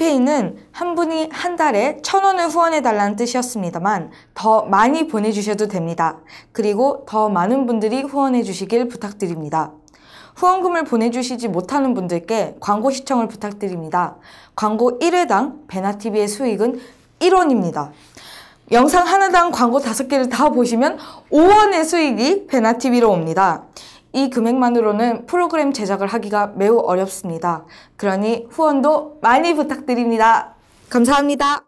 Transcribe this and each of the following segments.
캠페인은 한 분이 한 달에 1,000원을 후원해달라는 뜻이었습니다만 더 많이 보내주셔도 됩니다. 그리고 더 많은 분들이 후원해주시길 부탁드립니다. 후원금을 보내주시지 못하는 분들께 광고 시청을 부탁드립니다. 광고 1회당 베나TV의 수익은 1원입니다. 영상 하나당 광고 5개를 다 보시면 5원의 수익이 베나TV로 옵니다. 이 금액만으로는 프로그램 제작을 하기가 매우 어렵습니다. 그러니 후원도 많이 부탁드립니다. 감사합니다.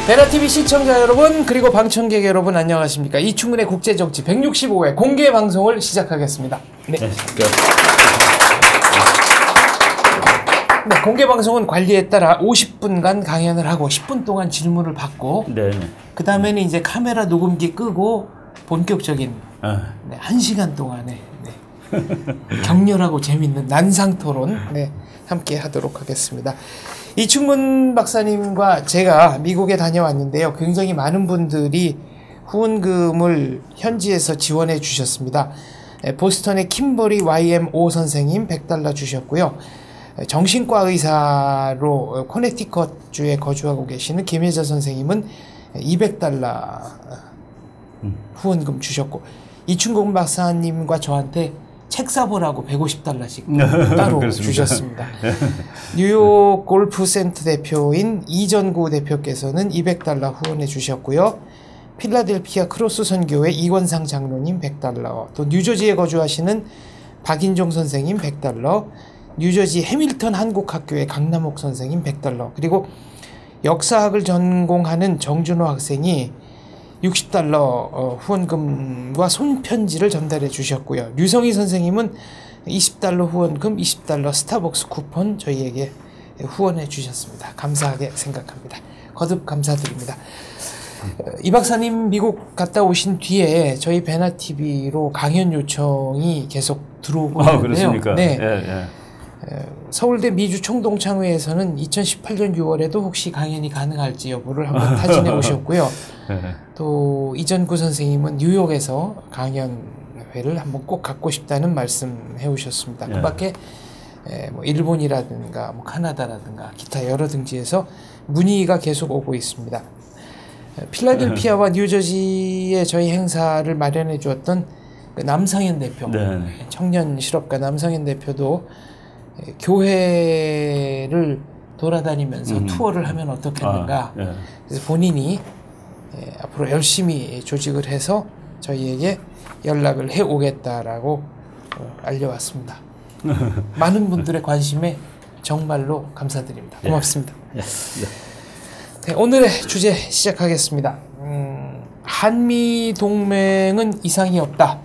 베나TV 시청자 여러분, 그리고 방청객 여러분, 안녕하십니까. 이충근의 국제정치 165회 공개 방송을 시작하겠습니다. 네. 네, 공개 방송은 관리에 따라 50분간 강연을 하고 10분 동안 질문을 받고, 그 다음에는 이제 카메라 녹음기 끄고 본격적인 1시간 동안에 격렬하고 재밌는 난상 토론 함께 하도록 하겠습니다. 이충근 박사님과 제가 미국에 다녀왔는데요. 굉장히 많은 분들이 후원금을 현지에서 지원해 주셨습니다. 보스턴의 킴버리 YMO 선생님 $100 주셨고요. 정신과 의사로 코네티컷주에 거주하고 계시는 김혜자 선생님은 $200 후원금 주셨고, 이충근 박사님과 저한테 책 사보라고 $150씩 따로 주셨습니다. 뉴욕 골프센터 대표인 이전구 대표께서는 $200 후원해 주셨고요. 필라델피아 크로스 선교회 이권상 장로님 $100, 또 뉴저지에 거주하시는 박인종 선생님 $100, 뉴저지 해밀턴 한국학교의 강남옥 선생님 $100, 그리고 역사학을 전공하는 정준호 학생이 $60 후원금과 손편지를 전달해 주셨고요. 류성희 선생님은 $20 후원금, $20 스타벅스 쿠폰 저희에게 후원해 주셨습니다. 감사하게 생각합니다. 거듭 감사드립니다. 이 박사님 미국 갔다 오신 뒤에 저희 베나TV로 강연 요청이 계속 들어오고 있는데요. 그렇습니까? 네. 서울대 미주총동창회에서는 2018년 6월에도 혹시 강연이 가능할지 여부를 한번 타진해 오셨고요. 또 이전구 선생님은 뉴욕에서 강연회를 한번 꼭 갖고 싶다는 말씀해 오셨습니다. 그 밖에 뭐 일본이라든가 뭐 카나다라든가 기타 여러 등지에서 문의가 계속 오고 있습니다. 필라델피아와 뉴저지에 저희 행사를 마련해 주었던 그 남상현 대표, 청년 실업가 남상현 대표도 교회를 돌아다니면서 투어를 하면 어떻겠는가. 그래서 본인이 앞으로 열심히 조직을 해서 저희에게 연락을 해 오겠다라고 알려왔습니다. 많은 분들의 관심에 정말로 감사드립니다. 고맙습니다. 네, 오늘의 주제 시작하겠습니다. 한미 동맹은 이상이 없다.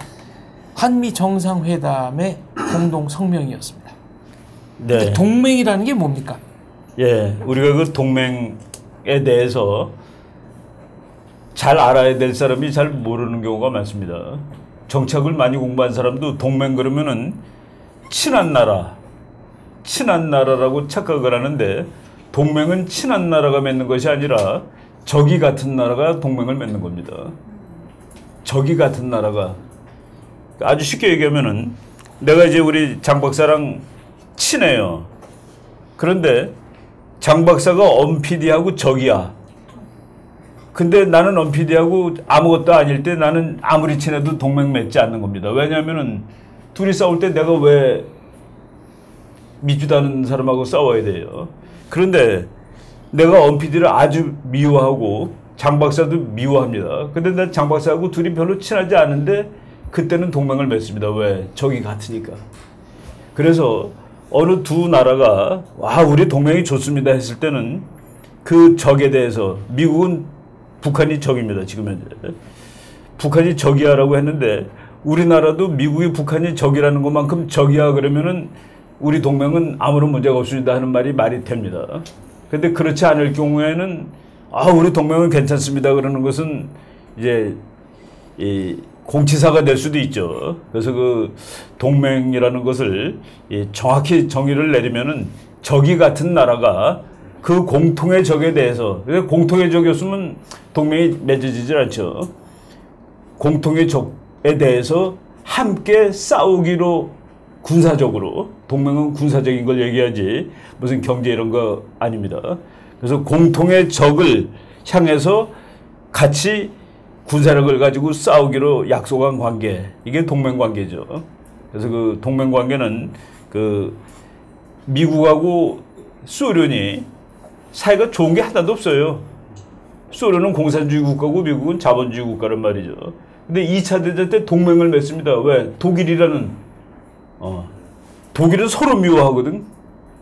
한미 정상회담의 공동 성명이었습니다. 네. 동맹이라는 게 뭡니까? 우리가 그 동맹에 대해서 잘 알아야 될 사람이 잘 모르는 경우가 많습니다. 정책을 많이 공부한 사람도 동맹 그러면은 친한 나라라고 착각을 하는데, 동맹은 친한 나라가 맺는 것이 아니라 적이 같은 나라가 동맹을 맺는 겁니다. 적이 같은 나라가, 아주 쉽게 얘기하면은 내가 이제 우리 장 박사랑 친해요. 그런데 장 박사가 엄 PD하고 적이야. 근데 나는 엄 PD하고 아무것도 아닐 때 나는 아무리 친해도 동맹 맺지 않는 겁니다. 왜냐하면은 둘이 싸울 때 내가 왜 미주다는 사람하고 싸워야 돼요. 그런데 내가 엄 PD를 아주 미워하고 장 박사도 미워합니다. 근데 난 장 박사하고 둘이 별로 친하지 않은데 그때는 동맹을 맺습니다. 왜? 적이 같으니까. 그래서 어느 두 나라가 우리 동맹이 좋습니다 했을 때는 그 적에 대해서, 미국은 북한이 적입니다. 지금 현재 북한이 적이야라고 했는데, 우리나라도 미국이 북한이 적이라는 것만큼 적이야 그러면은 우리 동맹은 아무런 문제가 없습니다 하는 말이 됩니다. 근데 그렇지 않을 경우에는 우리 동맹은 괜찮습니다. 그러는 것은 이제 이 공치사가 될 수도 있죠. 그래서 그 동맹이라는 것을 정확히 정의를 내리면은 적이 같은 나라가 그 공통의 적에 대해서, 공통의 적이었으면 동맹이 맺어지질 않죠. 공통의 적에 대해서 함께 싸우기로, 군사적으로, 동맹은 군사적인 걸 얘기하지 무슨 경제 이런 거 아닙니다. 그래서 공통의 적을 향해서 같이 군사력을 가지고 싸우기로 약속한 관계, 이게 동맹 관계죠. 그래서 그 동맹 관계는 그 미국하고 소련이 사이가 좋은 게 하나도 없어요. 소련은 공산주의 국가고 미국은 자본주의 국가란 말이죠. 근데 2차 대전 때 동맹을 맺습니다. 왜? 독일이라는, 독일은 서로 미워하거든.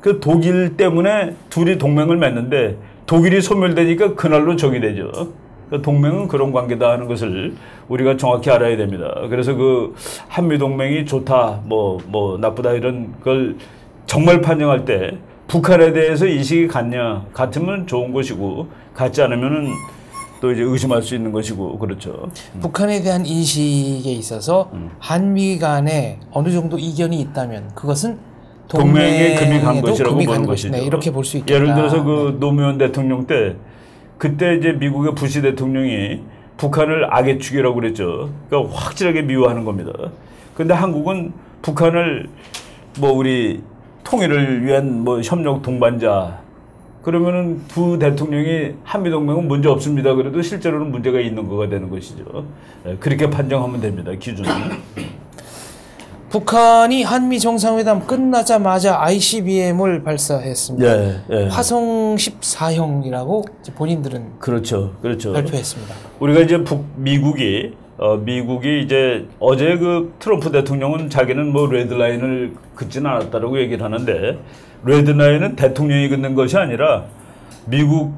그 독일 때문에 둘이 동맹을 맺는데 독일이 소멸되니까 그날로 적이 되죠. 동맹은 그런 관계다 하는 것을 우리가 정확히 알아야 됩니다. 그래서 그 한미동맹이 좋다, 뭐 나쁘다 이런 걸 정말 판정할 때 북한에 대해서 인식이 같으면 좋은 것이고, 같지 않으면은 또 이제 의심할 수 있는 것이고, 그렇죠. 북한에 대한 인식에 있어서 한미 간에 어느 정도 이견이 있다면 그것은 동맹에 금이 간 것이라고 보는 것이죠. 네, 이렇게 볼 수 있겠다. 예를 들어서 그 노무현 대통령 때, 그때 이제 미국의 부시 대통령이 북한을 악의 축이라고 그랬죠. 그러니까 확실하게 미워하는 겁니다. 근데 한국은 북한을 뭐 우리 통일을 위한 뭐 협력 동반자, 그러면은 두 대통령이 한미동맹은 문제 없습니다. 그래도 실제로는 문제가 있는 거가 되는 것이죠. 그렇게 판정하면 됩니다. 기준은. 북한이 한미 정상회담 끝나자마자 ICBM을 발사했습니다. 예, 예. 화성 14형이라고 본인들은 그렇죠. 발표했습니다. 우리가 이제 미국이 이제 어제 그 트럼프 대통령은 자기는 뭐 레드라인을 긋지는 않았다라고 얘기를 하는데, 레드라인은 대통령이 긋는 것이 아니라 미국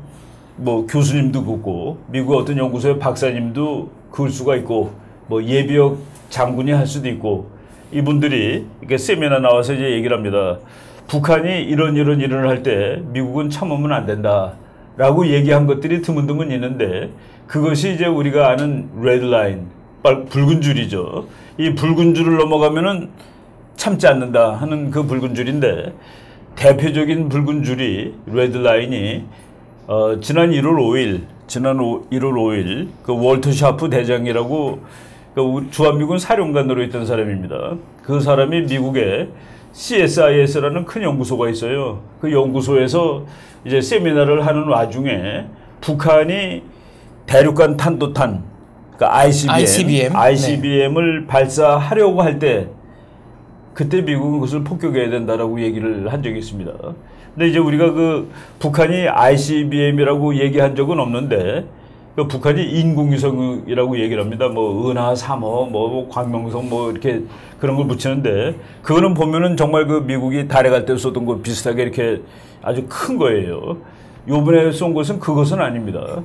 뭐 교수님도 긋고 미국 어떤 연구소의 박사님도 그을 수가 있고, 뭐 예비역 장군이 할 수도 있고, 이분들이 이렇게 세미나 나와서 이제 얘기를 합니다. 북한이 이런 일을 할 때 미국은 참으면 안 된다라고 얘기한 것들이 드문드문 있는데, 그것이 이제 우리가 아는 레드라인, 붉은 줄이죠. 이 붉은 줄을 넘어가면은 참지 않는다 하는 그 붉은 줄인데, 대표적인 붉은 줄이 레드라인이 지난 1월 5일 그 월터 샤프 대장이라고 그 주한미군 사령관으로 있던 사람입니다. 그 사람이 미국에 CSIS라는 큰 연구소가 있어요. 그 연구소에서 이제 세미나를 하는 와중에 북한이 대륙간 탄도탄, 그러니까 ICBM을 발사하려고 할 때, 그때 미국은 그것을 폭격해야 된다라고 얘기를 한 적이 있습니다. 근데 이제 우리가 그 북한이 ICBM이라고 얘기한 적은 없는데, 그 북한이 인공위성이라고 얘기를 합니다. 뭐 은하 3호, 뭐 광명성, 뭐 이렇게 그런 걸 붙이는데, 그거는 보면은 정말 그 미국이 달에 갈 때 쏘던 거 비슷하게 이렇게 아주 큰 거예요. 요번에 쏜 것은 그것은 아닙니다.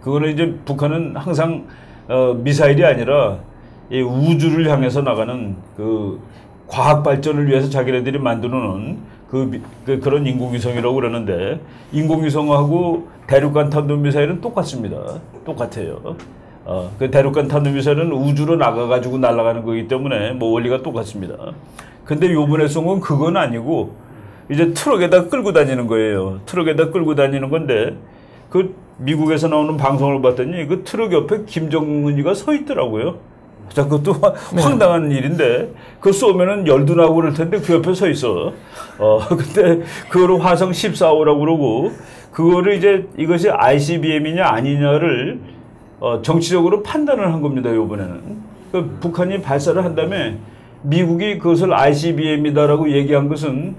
그거는 이제 북한은 항상 미사일이 아니라 이 우주를 향해서 나가는 그 과학 발전을 위해서 자기네들이 만들어 놓은 그런 인공위성이라고 그러는데, 인공위성하고 대륙간 탄도미사일은 똑같습니다. 똑같아요. 그 대륙간 탄도미사일은 우주로 나가가지고 날아가는 거기 때문에 뭐 원리가 똑같습니다. 근데 요번에 쏜 건 그건 아니고, 이제 트럭에다 끌고 다니는 거예요. 트럭에다 끌고 다니는 건데, 그 미국에서 나오는 방송을 봤더니 그 트럭 옆에 김정은이가 서 있더라고요. 자, 그것도 황당한 일인데, 그거 쏘면은 열도 나고 그럴 텐데 그 옆에 서 있어. 근데 그거를 화성 14호라고 그러고, 그거를 이제 이것이 ICBM이냐 아니냐를 정치적으로 판단을 한 겁니다, 요번에는. 그 북한이 발사를 한 다음에 미국이 그것을 ICBM이다라고 얘기한 것은,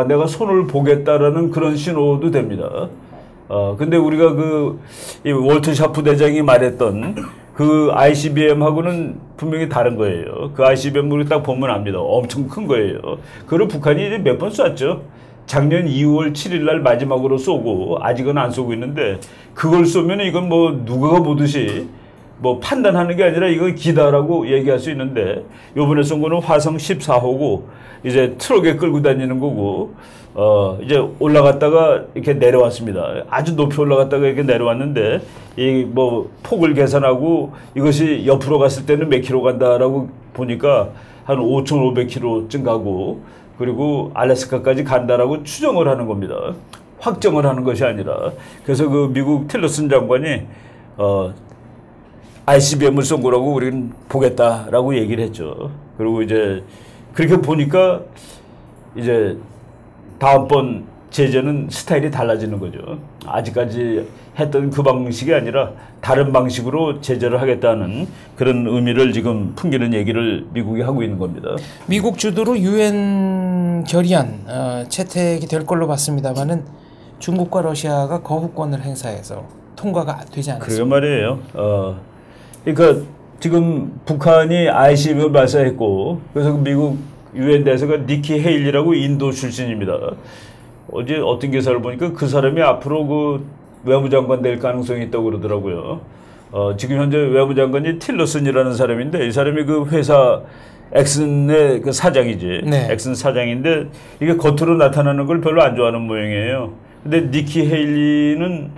내가 손을 보겠다라는 그런 신호도 됩니다. 근데 우리가 이 월터 샤프 대장이 말했던 그 ICBM하고는 분명히 다른 거예요. 그 ICBM을 딱 보면 압니다. 엄청 큰 거예요. 그걸 북한이 이제 몇 번 쐈죠. 작년 2월 7일 날 마지막으로 쏘고, 아직은 안 쏘고 있는데, 그걸 쏘면 이건 뭐 누가 보듯이 뭐 판단하는 게 아니라 이건 기다라고 얘기할 수 있는데 요번에 쏜 거는 화성 14호고 이제 트럭에 끌고 다니는 거고 이제 올라갔다가 이렇게 내려왔습니다. 아주 높이 올라갔다가 이렇게 내려왔는데 이 뭐 폭을 계산하고 이것이 옆으로 갔을 때는 몇 킬로 간다라고 보니까 한 5,500km쯤 가고 그리고 알래스카까지 간다라고 추정을 하는 겁니다. 확정을 하는 것이 아니라. 그래서 그 미국 틸러슨 장관이 ICBM을 쏜 거라고 우리는 보겠다라고 얘기를 했죠. 그리고 이제 그렇게 보니까 이제 다음번 제재는 스타일이 달라지는 거죠. 아직까지 했던 그 방식이 아니라 다른 방식으로 제재를 하겠다는 그런 의미를 지금 풍기는 얘기를 미국이 하고 있는 겁니다. 미국 주도로 유엔 결의안 채택이 될 걸로 봤습니다만은 중국과 러시아가 거부권을 행사해서 통과가 되지 않았습니다. 그러게 말이에요. 그러니까 지금 북한이 ICBM을 발사했고 그래서 미국 유엔 대사가 니키 헤일리라고 인도 출신입니다. 어제 어떤 기사를 보니까 그 사람이 앞으로 그 외무장관 될 가능성이 있다고 그러더라고요. 지금 현재 외무장관이 틸러슨이라는 사람인데 이 사람이 그 회사 엑슨의 그 사장이지. 네. 엑슨 사장인데 이게 겉으로 나타나는 걸 별로 안 좋아하는 모양이에요. 근데 니키 헤일리는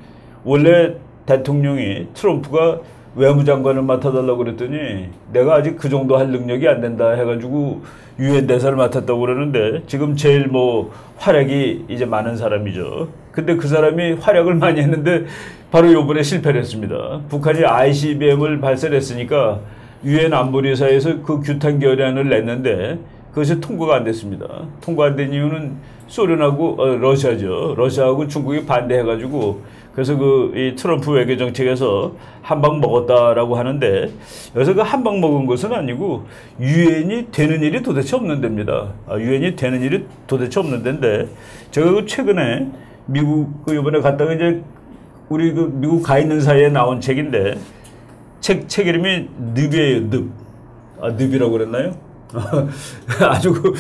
원래 대통령이 트럼프가 외무장관을 맡아달라고 그랬더니 내가 아직 그 정도 할 능력이 안 된다 해가지고 유엔 대사를 맡았다고 그러는데 지금 제일 뭐 활약이 이제 많은 사람이죠. 근데 그 사람이 활약을 많이 했는데 바로 요번에 실패를 했습니다. 북한이 ICBM을 발사했으니까 유엔 안보리사에서 그 규탄 결의안을 냈는데 그것이 통과가 안 됐습니다. 통과 안 된 이유는 소련하고 러시아죠. 러시아하고 중국이 반대해가지고 그래서 이 트럼프 외교 정책에서 한 방 먹었다라고 하는데 여기서 그 한 방 먹은 것은 아니고 유엔이 되는 일이 도대체 없는 데입니다. 유엔이 되는 일이 도대체 없는 데인데 제가 그 최근에 미국 이번에 갔다가 이제 우리 그 미국 가 있는 사이에 나온 책인데 책 이름이 늪이에요. 늪. 늪이라고 그랬나요? 아주 그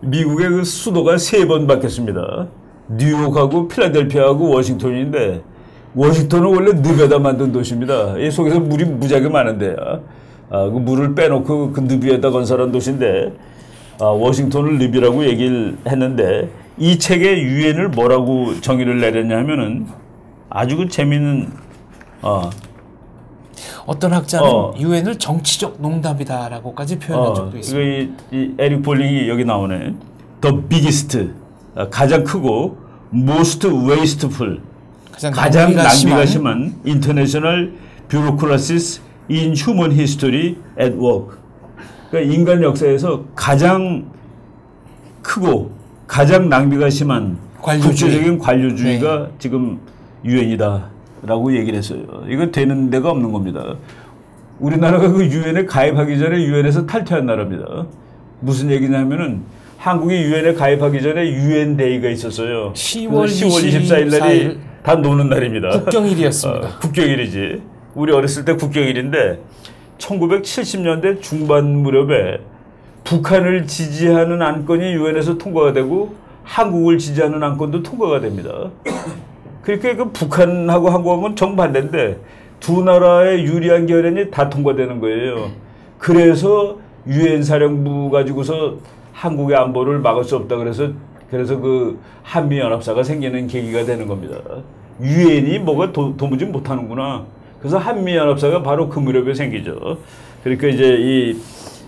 미국의 그 수도가 3번 바뀌었습니다. 뉴욕하고 필라델피아하고 워싱턴인데 워싱턴은 원래 늪에다 만든 도시입니다. 이 속에서 물이 무지하게 많은데 그 물을 빼놓고 그 늪 위에다 건설한 도시인데 워싱턴을 늪이라고 얘기를 했는데 이 책에 유엔을 뭐라고 정의를 내렸냐 하면은 아주 그 재미있는 어떤 학자는 유엔을 정치적 농담이다라고까지 표현한 적도 있습니다. 이 에릭 볼링이 여기 나오네. The biggest, 가장 크고 most wasteful, 가장 낭비가 심한 international bureaucracies in human history at work. 그러니까 인간 역사에서 가장 크고 가장 낭비가 심한 국제적인 관료주의가 네. 지금 유엔이다라고 얘기를 했어요. 이거 되는 데가 없는 겁니다. 우리나라가 그 유엔에 가입하기 전에 유엔에서 탈퇴한 나라입니다. 무슨 얘기냐면은 한국이 유엔에 가입하기 전에 유엔 데이가 있었어요. 10월 24일 날이 다 노는 날입니다. 국경일이었습니다. 국경일이지. 우리 어렸을 때 국경일인데 1970년대 중반 무렵에 북한을 지지하는 안건이 유엔에서 통과가 되고 한국을 지지하는 안건도 통과가 됩니다. 그러니까 그 북한하고 한국하고는 정반대인데 두 나라의 유리한 결연이 다 통과되는 거예요. 그래서 유엔 사령부 가지고서 한국의 안보를 막을 수 없다 그래서 그 한미연합사가 생기는 계기가 되는 겁니다. 유엔이 뭐가 도무지 못하는구나. 그래서 한미연합사가 바로 그 무렵에 생기죠. 그러니까 이제 이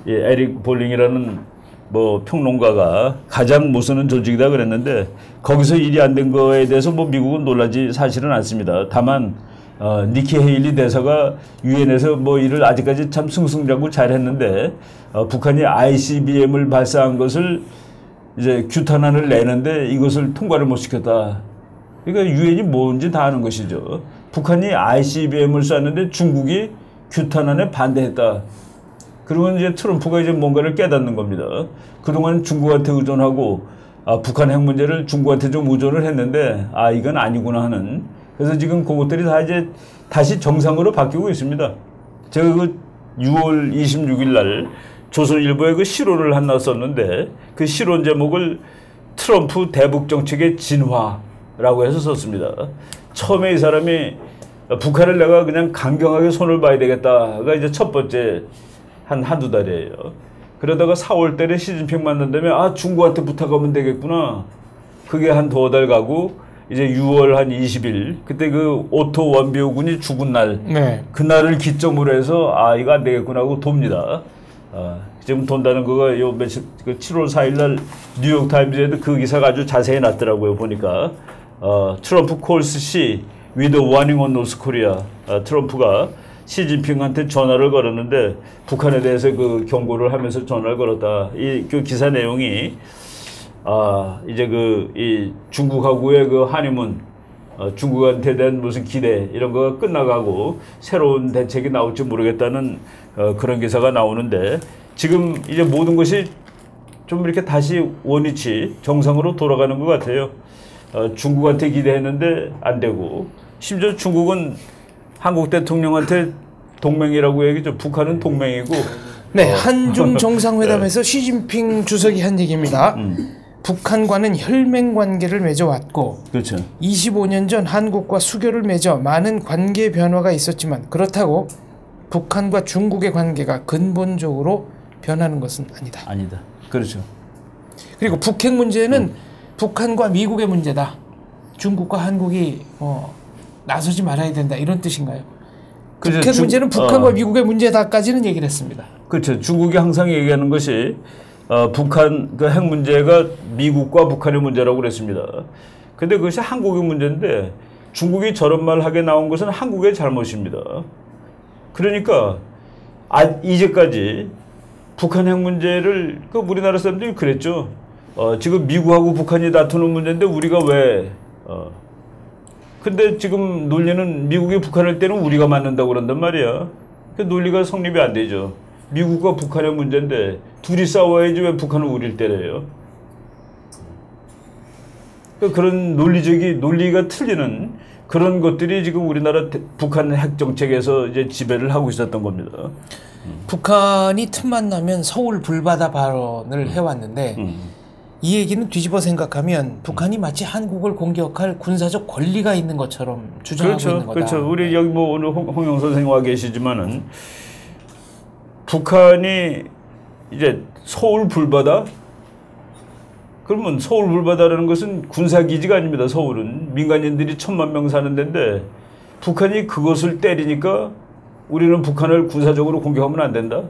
에릭 볼링이라는 뭐 평론가가 가장 못쓰는 조직이다 그랬는데 거기서 일이 안 된 거에 대해서 뭐 미국은 놀라지 사실은 않습니다. 다만 니키 헤일리 대사가 유엔에서 뭐 일을 아직까지 참 승승장구 잘했는데 북한이 ICBM을 발사한 것을 이제 규탄안을 내는데 이것을 통과를 못 시켰다. 그러니까 유엔이 뭔지 다 아는 것이죠. 북한이 ICBM을 쐈는데 중국이 규탄안에 반대했다. 그러면 이제 트럼프가 이제 뭔가를 깨닫는 겁니다. 그동안 중국한테 의존하고 북한 핵 문제를 중국한테 좀 의존을 했는데 이건 아니구나 하는. 그래서 지금 그것들이 다 이제 다시 정상으로 바뀌고 있습니다. 제가 그 6월 26일 날 조선일보에 그 시론을 하나 썼는데 그 시론 제목을 트럼프 대북 정책의 진화라고 해서 썼습니다. 처음에 이 사람이 북한을 내가 그냥 강경하게 손을 봐야 되겠다가 이제 첫 번째 한두 달이에요. 그러다가 4월 달에 시진핑 만난다면 아 중국한테 부탁하면 되겠구나. 그게 한 2달 가고 이제 6월 한 20일 그때 그 오토 원비오군이 죽은 날 네. 그날을 기점으로 해서 아 이거 안 되겠구나 하고 돕니다. 지금 돈다는 거가 요 며칠 그 7월 4일 날 뉴욕 타임즈에도 그 기사가 아주 자세히 났더라고요. 보니까 트럼프 콜스 시 with a warning on North Korea. 트럼프가 시진핑한테 전화를 걸었는데 북한에 대해서 그 경고를 하면서 전화를 걸었다. 이 그 기사 내용이 이제 이 중국하고의 그 한의문, 중국한테 대한 무슨 기대 이런 거가 끝나가고 새로운 대책이 나올지 모르겠다는 그런 기사가 나오는데 지금 이제 모든 것이 좀 이렇게 다시 원위치 정상으로 돌아가는 것 같아요. 중국한테 기대했는데 안 되고 심지어 중국은 한국 대통령한테 동맹이라고 얘기죠. 북한은 동맹이고. 네, 한중 정상회담에서 시진핑 주석이 한 얘기입니다. 북한과는 혈맹 관계를 맺어왔고, 그렇죠. 25년 전 한국과 수교를 맺어 많은 관계 변화가 있었지만 그렇다고 북한과 중국의 관계가 근본적으로 변하는 것은 아니다. 아니다. 그렇죠. 그리고 북핵 문제는 북한과 미국의 문제다. 중국과 한국이 나서지 말아야 된다. 이런 뜻인가요? 북핵 문제는 북한과 미국의 문제다까지는 얘기를 했습니다. 그렇죠. 중국이 항상 얘기하는 것이 북한 그 핵 문제가 미국과 북한의 문제라고 그랬습니다. 근데 그것이 한국의 문제인데 중국이 저런 말 하게 나온 것은 한국의 잘못입니다. 그러니까 이제까지 북한 핵 문제를 그 우리나라 사람들이 그랬죠. 지금 미국하고 북한이 다투는 문제인데 우리가 왜 근데 지금 논리는 미국이 북한을 때는 우리가 맞는다고 그런단 말이야. 그 논리가 성립이 안 되죠. 미국과 북한의 문제인데 둘이 싸워야지 왜 북한은 우리를 때려요. 그러니까 그런 논리가 틀리는 그런 것들이 지금 우리나라 북한 핵 정책에서 이제 지배를 하고 있었던 겁니다. 북한이 틈만 나면 서울 불바다 발언을 해왔는데 이 얘기는 뒤집어 생각하면 북한이 마치 한국을 공격할 군사적 권리가 있는 것처럼 주장하고 그렇죠, 있는 거다. 그렇죠. 우리 여기 뭐 오늘 홍영 선생님 와 계시지만은 북한이 이제 서울 불바다? 그러면 서울 불바다라는 것은 군사기지가 아닙니다. 서울은 민간인들이 1000만 명 사는 데인데 북한이 그것을 때리니까 우리는 북한을 군사적으로 공격하면 안 된다.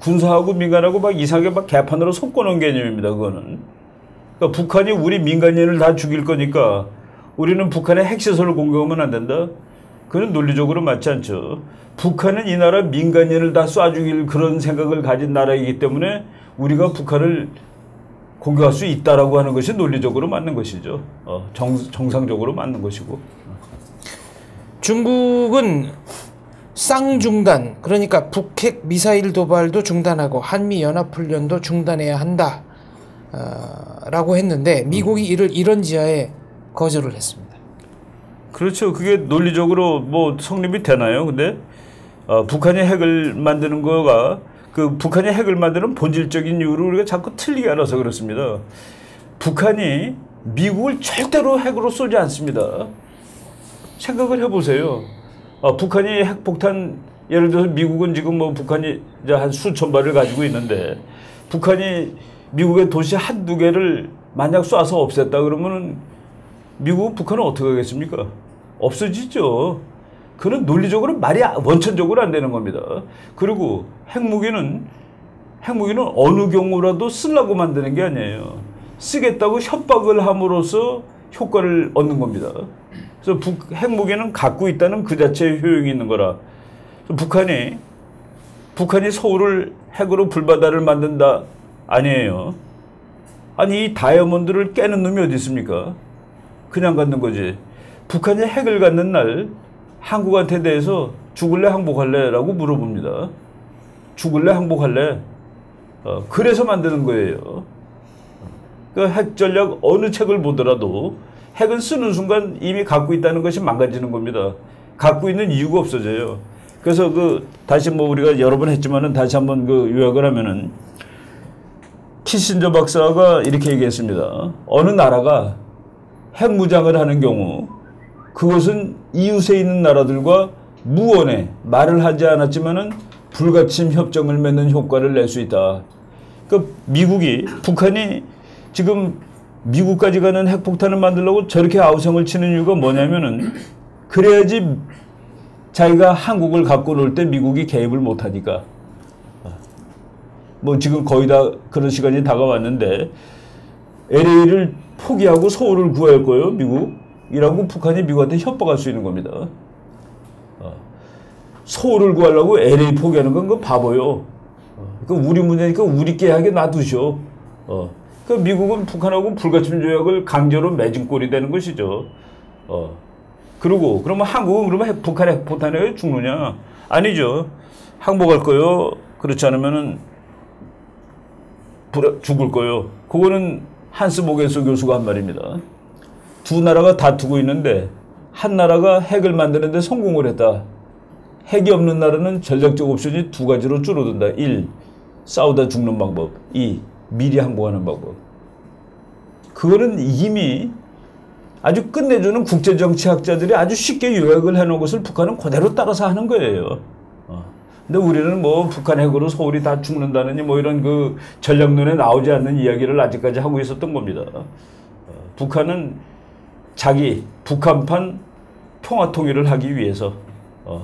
군사하고 민간하고 막 이상하게 막 개판으로 섞어놓은 개념입니다. 그거는. 그러니까 북한이 우리 민간인을 다 죽일 거니까 우리는 북한의 핵시설을 공격하면 안 된다. 그건 논리적으로 맞지 않죠. 북한은 이 나라 민간인을 다 쏴 죽일 그런 생각을 가진 나라이기 때문에 우리가 북한을 공격할 수 있다라고 하는 것이 논리적으로 맞는 것이죠. 정상적으로 맞는 것이고. 중국은 쌍중단, 그러니까 북핵 미사일 도발도 중단하고 한미 연합훈련도 중단해야 한다 라고 했는데 미국이 이런 지하에 거절을 했습니다. 그렇죠. 그게 논리적으로 뭐 성립이 되나요? 근데 북한이 핵을 만드는 거가 그 북한이 핵을 만드는 본질적인 이유를 우리가 자꾸 틀리게 알아서 그렇습니다. 북한이 미국을 절대로 핵으로 쏘지 않습니다. 생각을 해보세요. 북한이 핵폭탄 예를 들어서 미국은 지금 뭐 북한이 이제 한 수천 발을 가지고 있는데 북한이 미국의 도시 한두 개를 만약 쏴서 없앴다 그러면은 미국은 북한은 어떻게 하겠습니까? 없어지죠. 그는 논리적으로 말이 원천적으로 안 되는 겁니다. 그리고 핵무기는 어느 경우라도 쓰려고 만드는 게 아니에요. 쓰겠다고 협박을 함으로써 효과를 얻는 겁니다. 그래서 핵무기는 갖고 있다는 그 자체의 효용이 있는 거라. 북한이 서울을 핵으로 불바다를 만든다 아니에요. 아니 이 다이아몬드를 깨는 놈이 어디 있습니까? 그냥 갖는 거지. 북한이 핵을 갖는 날 한국한테 대해서 죽을래 항복할래? 라고 물어봅니다. 죽을래 항복할래? 그래서 만드는 거예요. 그 핵 전략 어느 책을 보더라도 핵은 쓰는 순간 이미 갖고 있다는 것이 망가지는 겁니다. 갖고 있는 이유가 없어져요. 그래서 다시 뭐 우리가 여러 번 했지만은 다시 한번 요약을 하면은 키신저 박사가 이렇게 얘기했습니다. 어느 나라가 핵무장을 하는 경우 그것은 이웃에 있는 나라들과 무언에 말을 하지 않았지만은 불가침 협정을 맺는 효과를 낼 수 있다. 그러니까 미국이 북한이 지금 미국까지 가는 핵폭탄을 만들려고 저렇게 아우성을 치는 이유가 뭐냐면은 그래야지 자기가 한국을 갖고 놀 때 미국이 개입을 못하니까. 뭐 지금 거의 다 그런 시간이 다가왔는데 LA를 포기하고 서울을 구할 거예요, 미국이라고 북한이 미국한테 협박할 수 있는 겁니다. 서울을 구하려고 LA 포기하는 건 그 바보요. 그 우리 문제니까 우리께 하게 놔두셔. 그 미국은 북한하고 불가침 조약을 강제로 맺은 꼴이 되는 것이죠. 그리고 그러면 한국은 그러면 북한 핵폭탄에 죽느냐? 아니죠. 항복할 거요. 그렇지 않으면은 죽을 거요. 그거는 한스 모겐소 교수가 한 말입니다. 두 나라가 다투고 있는데 한 나라가 핵을 만드는데 성공을 했다. 핵이 없는 나라는 전략적 옵션이 두 가지로 줄어든다. 1. 싸우다 죽는 방법. 2. 미리 항복하는 방법. 그거는 이미 아주 끝내주는 국제정치학자들이 아주 쉽게 요약을 해놓은 것을 북한은 그대로 따라서 하는 거예요. 근데 우리는 뭐 북한 핵으로 서울이 다 죽는다느니 뭐 이런 그 전략론에 나오지 않는 이야기를 아직까지 하고 있었던 겁니다. 북한은 자기 북한판 평화통일을 하기 위해서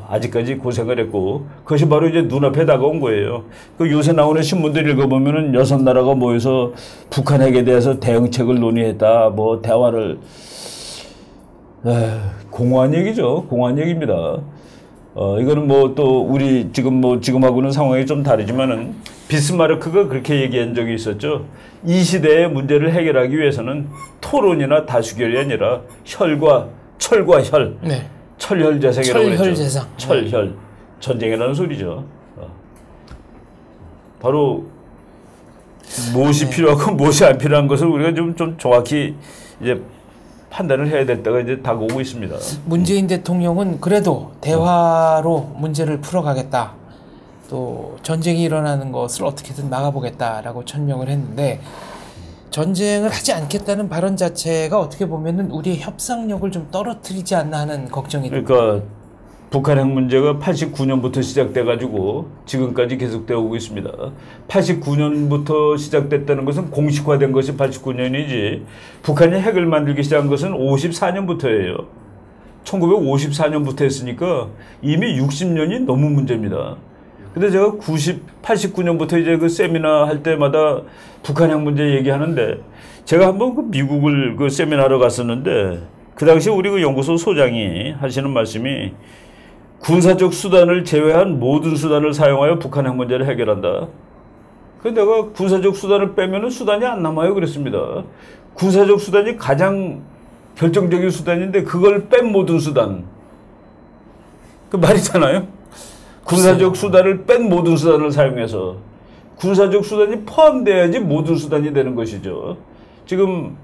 아직까지 고생을 했고 그것이 바로 이제 눈앞에 다가온 거예요. 그 요새 나오는 신문들 읽어보면은 6나라가 모여서 북한 핵에 대해서 대응책을 논의했다. 뭐 대화를 공허한 얘기죠. 공허한 얘기입니다. 이거는 뭐 또 우리 지금하고는 상황이 좀 다르지만은 비스마르크가 그렇게 얘기한 적이 있었죠. 이 시대의 문제를 해결하기 위해서는 토론이나 다수결이 아니라 철과 혈. 네. 철혈재생이라고 그랬죠. 철혈재생. 철혈. 전쟁이라는 소리죠. 바로 무엇이 필요하고 무엇이 안 필요한 것을 우리가 좀 정확히 이제 판단을 해야 될 때가 이제 다가오고 있습니다. 문재인 대통령은 그래도 대화로 문제를 풀어가겠다. 또 전쟁이 일어나는 것을 어떻게든 막아보겠다라고 천명을 했는데 전쟁을 하지 않겠다는 발언 자체가 어떻게 보면은 우리의 협상력을 좀 떨어뜨리지 않나 하는 걱정이 듭니다. 그러니까 북한 핵 문제가 89년부터 시작돼 가지고 지금까지 계속되어 오고 있습니다. 89년부터 시작됐다는 것은 공식화된 것이 89년이지 북한이 핵을 만들기 시작한 것은 54년부터예요. 1954년부터 했으니까 이미 60년이 넘은 문제입니다. 근데 제가 89년부터 이제 그 세미나 할 때마다 북한 핵 문제 얘기하는데 제가 한번 그 미국을 그 세미나로 갔었는데 그 당시 우리 그 연구소 소장이 하시는 말씀이 군사적 수단을 제외한 모든 수단을 사용하여 북한 핵 문제를 해결한다. 그런데 내가 군사적 수단을 빼면은 수단이 안 남아요 그랬습니다. 군사적 수단이 가장 결정적인 수단인데 그걸 뺀 모든 수단. 그 말이잖아요. 군사적 수단을 뺀 모든 수단을 사용해서 군사적 수단이 포함돼야지 모든 수단이 되는 것이죠. 지금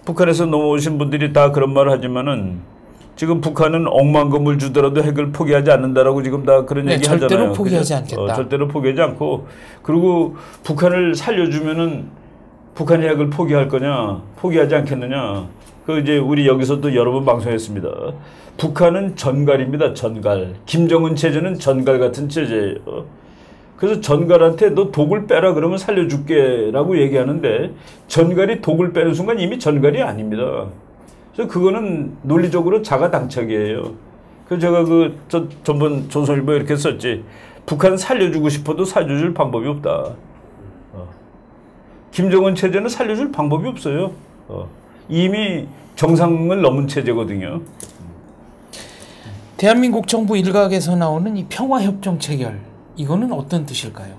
북한에서 넘어오신 분들이 다 그런 말을 하지만은 지금 북한은 억만 금을 주더라도 핵을 포기하지 않는다라고 지금 다 그런 얘기 하잖아요. 절대로 포기하지 않겠다. 절대로 포기하지 않고 그리고 북한을 살려주면은 북한이 핵을 포기할 거냐, 포기하지 않겠느냐. 그 이제 우리 여기서 또 여러 번 방송했습니다. 북한은 전갈입니다. 전갈. 김정은 체제는 전갈 같은 체제예요. 그래서 전갈한테 너 독을 빼라 그러면 살려줄게라고 얘기하는데 전갈이 독을 빼는 순간 이미 전갈이 아닙니다. 그래서 그거는 논리적으로 자가당착이에요. 그래서 제가 전번 조선일보에 이렇게 썼지. 북한 살려주고 싶어도 살려줄 방법이 없다. 김정은 체제는 살려줄 방법이 없어요. 이미 정상을 넘은 체제거든요. 대한민국 정부 일각에서 나오는 이 평화협정 체결, 이거는 어떤 뜻일까요?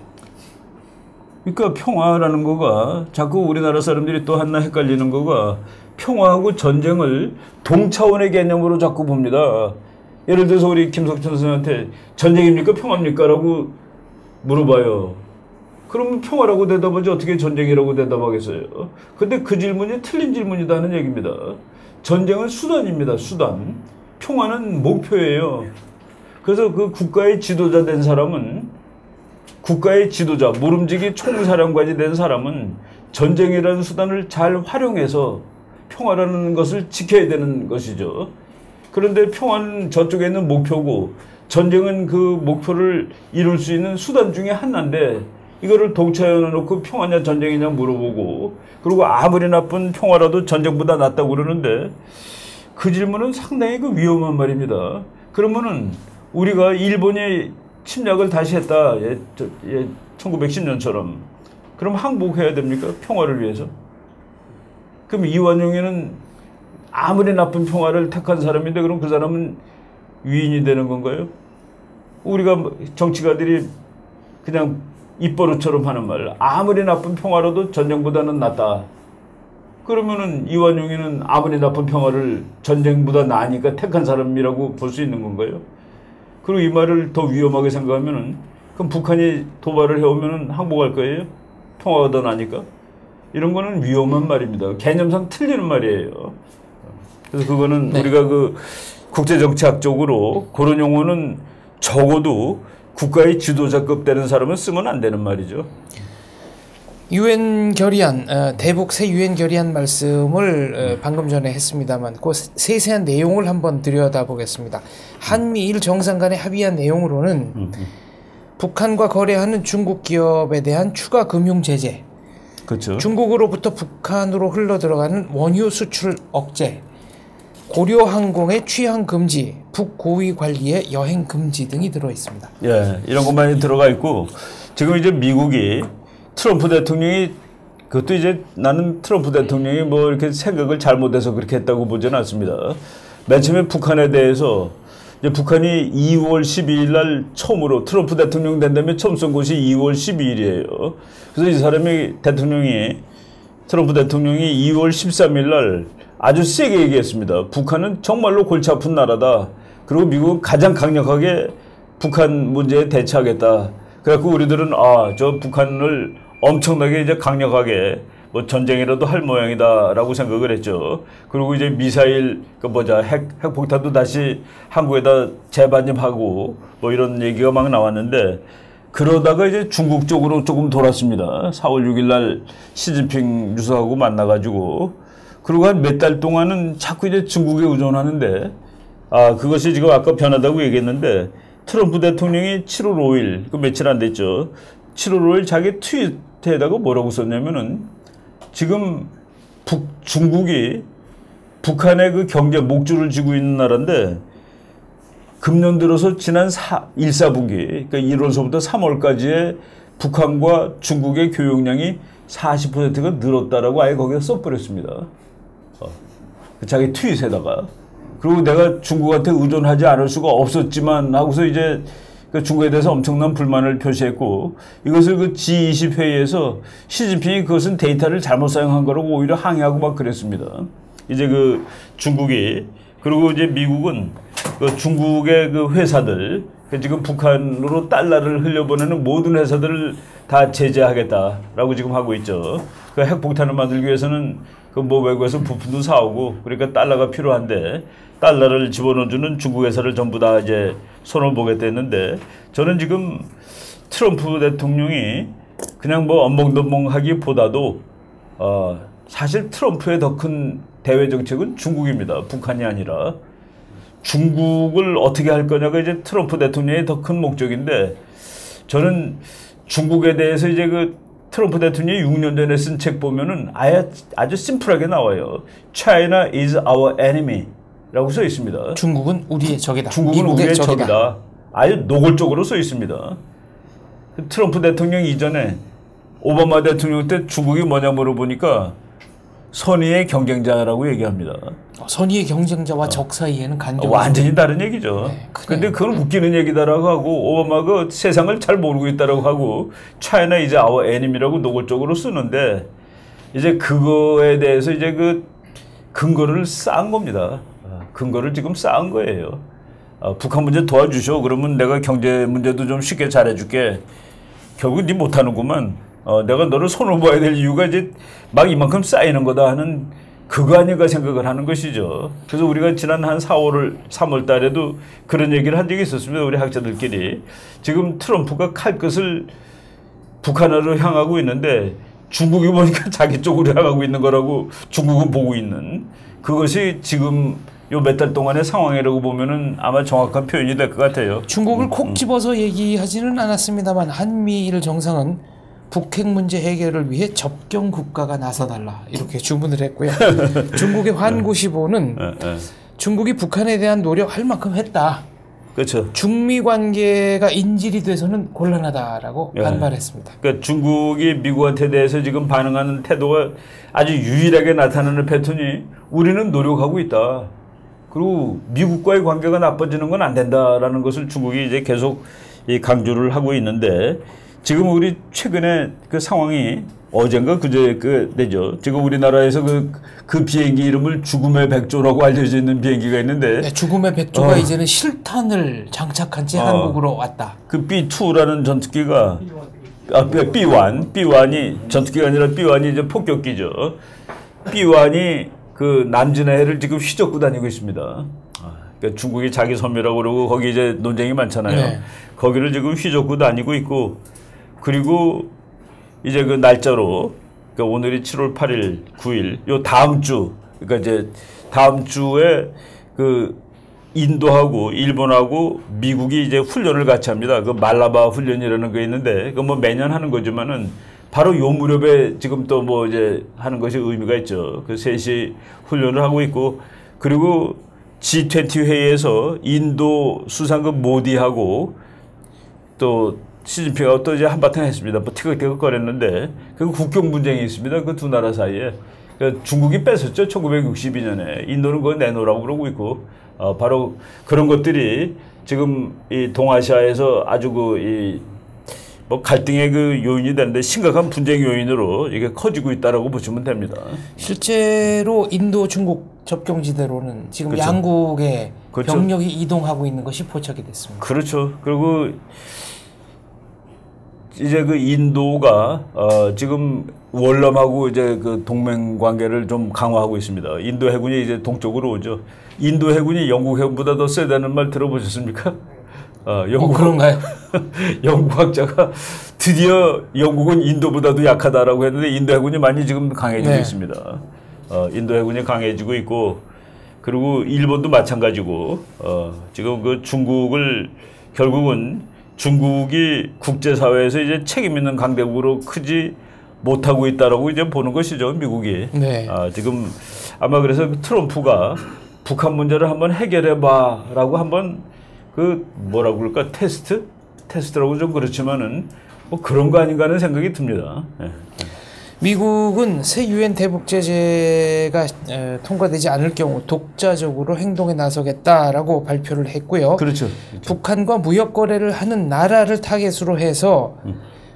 그러니까 평화라는 거가 자꾸 우리나라 사람들이 또 하나 헷갈리는 거가 평화하고 전쟁을 동차원의 개념으로 자꾸 봅니다. 예를 들어서 우리 김석천 선생한테 전쟁입니까 평화입니까? 라고 물어봐요. 그러면 평화라고 대답하지 어떻게 전쟁이라고 대답하겠어요? 근데 그 질문이 틀린 질문이다는 얘기입니다. 전쟁은 수단입니다. 수단. 평화는 목표예요. 그래서 그 국가의 지도자 된 사람은 국가의 지도자, 모름지기 총사령관이 된 사람은 전쟁이라는 수단을 잘 활용해서 평화라는 것을 지켜야 되는 것이죠. 그런데 평화는 저쪽에 있는 목표고 전쟁은 그 목표를 이룰 수 있는 수단 중에 하나인데 이거를 동차해 놓고 평화냐 전쟁이냐 물어보고 그리고 아무리 나쁜 평화라도 전쟁보다 낫다고 그러는데 그 질문은 상당히 그 위험한 말입니다. 그러면은 우리가 일본이 침략을 다시 했다. 1910년처럼. 그럼 항복해야 됩니까? 평화를 위해서. 그럼 이완용이는 아무리 나쁜 평화를 택한 사람인데 그럼 그 사람은 위인이 되는 건가요? 우리가 정치가들이 그냥 입버릇처럼 하는 말, 아무리 나쁜 평화라도 전쟁보다는 낫다. 그러면은 이완용이는 아무리 나쁜 평화를 전쟁보다 나으니까 택한 사람이라고 볼 수 있는 건가요? 그리고 이 말을 더 위험하게 생각하면은 그럼 북한이 도발을 해오면은 항복할 거예요? 평화가 더 나니까? 이런 거는 위험한 말입니다. 개념상 틀리는 말이에요. 그래서 그거는 네. 우리가 그 국제정치학적으로 그런 용어는 적어도 국가의 지도자급 되는 사람은 쓰면 안 되는 말이죠. 유엔 결의안, 대북 새 유엔 결의안 말씀을 방금 전에 했습니다만 그 세세한 내용을 한번 들여다보겠습니다. 한미일 정상 간에 합의한 내용으로는 북한과 거래하는 중국 기업에 대한 추가 금융 제재, 그렇죠. 중국으로부터 북한으로 흘러 들어가는 원유 수출 억제, 고려 항공의 취항 금지, 북고위 관리의 여행 금지 등이 들어 있습니다. 예, 이런 것만이 들어가 있고 지금 이제 미국이 트럼프 대통령이 그것도 이제 나는 트럼프 대통령이 뭐 이렇게 생각을 잘못해서 그렇게 했다고 보지는 않습니다. 맨 처음에 북한에 대해서 이제 북한이 2월 12일 날 처음으로 트럼프 대통령 된 다음에 처음 쏜 것이 2월 12일이에요. 그래서 이 사람이 트럼프 대통령이 2월 13일 날 아주 세게 얘기했습니다. 북한은 정말로 골치 아픈 나라다. 그리고 미국은 가장 강력하게 북한 문제에 대처하겠다. 그래갖고 우리들은 저 북한을 엄청나게 이제 강력하게 뭐 전쟁이라도 할 모양이다라고 생각을 했죠. 그리고 이제 미사일 핵폭탄도 다시 한국에다 재반입하고 뭐 이런 얘기가 막 나왔는데 그러다가 이제 중국 쪽으로 조금 돌았습니다. 4월 6일 날 시진핑 주석하고 만나가지고 그리고 한 몇 달 동안은 자꾸 이제 중국에 의존하는데 그것이 지금 아까 변하다고 얘기했는데 트럼프 대통령이 7월 5일, 그 며칠 안 됐죠. 7월 5일 자기 트윗에다가 뭐라고 썼냐면은 지금 중국이 북한의 그 경제 목줄을 쥐고 있는 나라인데 금년 들어서 지난 1사분기, 그러니까 1월서부터 3월까지의 북한과 중국의 교역량이 40%가 늘었다라고 아예 거기다 써버렸습니다. 자기 트윗에다가. 그리고 내가 중국한테 의존하지 않을 수가 없었지만 하고서 이제 중국에 대해서 엄청난 불만을 표시했고 이것을 그 G20 회의에서 시진핑이 그것은 데이터를 잘못 사용한 거라고 오히려 항의하고 막 그랬습니다. 이제 그 중국이 그리고 이제 미국은 그 중국의 그 회사들 지금 북한으로 달러를 흘려보내는 모든 회사들을 다 제재하겠다라고 지금 하고 있죠. 그 핵폭탄을 만들기 위해서는 그 뭐 외국에서 부품도 사오고 그러니까 달러가 필요한데 달러를 집어넣어주는 중국 회사를 전부 다 이제 손을 보겠다 했는데 저는 지금 트럼프 대통령이 그냥 뭐 엄멍덤멍하기보다도 사실 트럼프의 더 큰 대외 정책은 중국입니다. 북한이 아니라. 중국을 어떻게 할 거냐가 이제 트럼프 대통령의 더 큰 목적인데 저는 중국에 대해서 이제 그 트럼프 대통령이 6년 전에 쓴 책 보면은 아주 심플하게 나와요. China is our enemy 라고 써 있습니다. 중국은 우리의 적이다. 중국은 우리의 적이다. 아주 노골적으로 써 있습니다. 트럼프 대통령 이전에 오바마 대통령 때 중국이 뭐냐 물어보니까 선의의 경쟁자라고 얘기합니다. 선의의 경쟁자와 적 사이에는 간격 완전히 다른 얘기죠. 근데 그건 웃기는 얘기다라고 하고 오바마가 세상을 잘 모르고 있다라고 하고 China is our enemy라고 노골적으로 쓰는데 이제 그거에 대해서 이제 그 근거를 쌓은 겁니다. 근거를 지금 쌓은 거예요. 북한 문제 도와주셔. 그러면 내가 경제 문제도 좀 쉽게 잘해줄게. 결국 네 못하는구만. 내가 너를 손을 봐야 될 이유가 이제 막 이만큼 쌓이는 거다 하는 그거 아닌가 생각을 하는 것이죠. 그래서 우리가 지난 한 3월 달에도 그런 얘기를 한 적이 있었습니다. 우리 학자들끼리. 지금 트럼프가 칼끝을 북한으로 향하고 있는데 중국이 보니까 자기 쪽으로 향하고 있는 거라고 중국은 보고 있는 그것이 지금 요 몇 달 동안의 상황이라고 보면은 아마 정확한 표현이 될 것 같아요. 중국을 콕 집어서 얘기하지는 않았습니다만 한미일 정상은 북핵 문제 해결을 위해 접경 국가가 나서달라 이렇게 주문을 했고요. 중국의 환구시보는 중국이 북한에 대한 노력할 만큼 했다. 그렇죠. 중미 관계가 인질이 돼서는 곤란하다라고 반발했습니다. 그러니까 중국이 미국한테 대해서 지금 반응하는 태도가 아주 유일하게 나타나는 패턴이 우리는 노력하고 있다. 그리고 미국과의 관계가 나빠지는 건 안 된다라는 것을 중국이 이제 계속 강조를 하고 있는데 지금 우리 최근에 그 상황이 어젠가 그제 되죠. 지금 우리나라에서 그 비행기 이름을 죽음의 백조라고 알려져 있는 비행기가 있는데 네, 죽음의 백조가 이제는 실탄을 장착한 채 한국으로 왔다. 그 B2라는 전투기가 B1이 전투기가 아니라 B1이 이제 폭격기죠. B1이 그 남진해를 지금 휘젓고 다니고 있습니다. 그러니까 중국이 자기 섬이라고 그러고 거기 이제 논쟁이 많잖아요. 네. 거기를 지금 휘젓고 다니고 있고 그리고 이제 그 날짜로 그러니까 오늘이 7월 8일, 9일 요 다음 주 그러니까 이제 다음 주에 그 인도하고 일본하고 미국이 이제 훈련을 같이 합니다. 그 말라바 훈련이라는 거 있는데 그 뭐 매년 하는 거지만은 바로 요 무렵에 지금 또 뭐 이제 하는 것이 의미가 있죠. 그 셋이 훈련을 하고 있고 그리고 G20 회의에서 인도 수상급 모디하고 또 시진핑하고 또 이제 한바탕 했습니다. 뭐 티격태격 거렸는데 그 국경 분쟁이 있습니다. 그 두 나라 사이에 그러니까 중국이 뺏었죠. 1962년에 인도는 그거 내놓으라고 그러고 있고 바로 그런 것들이 지금 이 동아시아에서 아주 뭐 갈등의 그 요인이 되는데 심각한 분쟁 요인으로 이게 커지고 있다라고 보시면 됩니다. 실제로 인도 중국 접경지대로는 지금 그렇죠. 양국의 그렇죠. 병력이 이동하고 있는 것이 포착이 됐습니다. 그렇죠. 그리고 이제 그 인도가 지금 월남하고 이제 그 동맹 관계를 좀 강화하고 있습니다. 인도 해군이 이제 동쪽으로 오죠. 인도 해군이 영국 해군보다 더 세다는 말 들어보셨습니까? 그런가요? 영국 학자가 드디어 영국은 인도보다도 약하다라고 했는데 인도 해군이 많이 지금 강해지고 있습니다. 인도 해군이 강해지고 있고 그리고 일본도 마찬가지고 지금 그 중국을 결국은 중국이 국제사회에서 이제 책임 있는 강대국으로 크지 못하고 있다라고 이제 보는 것이죠, 미국이. 네. 지금 아마 그래서 트럼프가 북한 문제를 한번 해결해봐라고 한번 그 뭐라고 그럴까 테스트라고 좀 그렇지만은 뭐 그런 거 아닌가 하는 생각이 듭니다. 네. 미국은 새 유엔 대북 제재가 통과되지 않을 경우 독자적으로 행동에 나서겠다라고 발표를 했고요. 그렇죠. 북한과 무역 거래를 하는 나라를 타겟으로 해서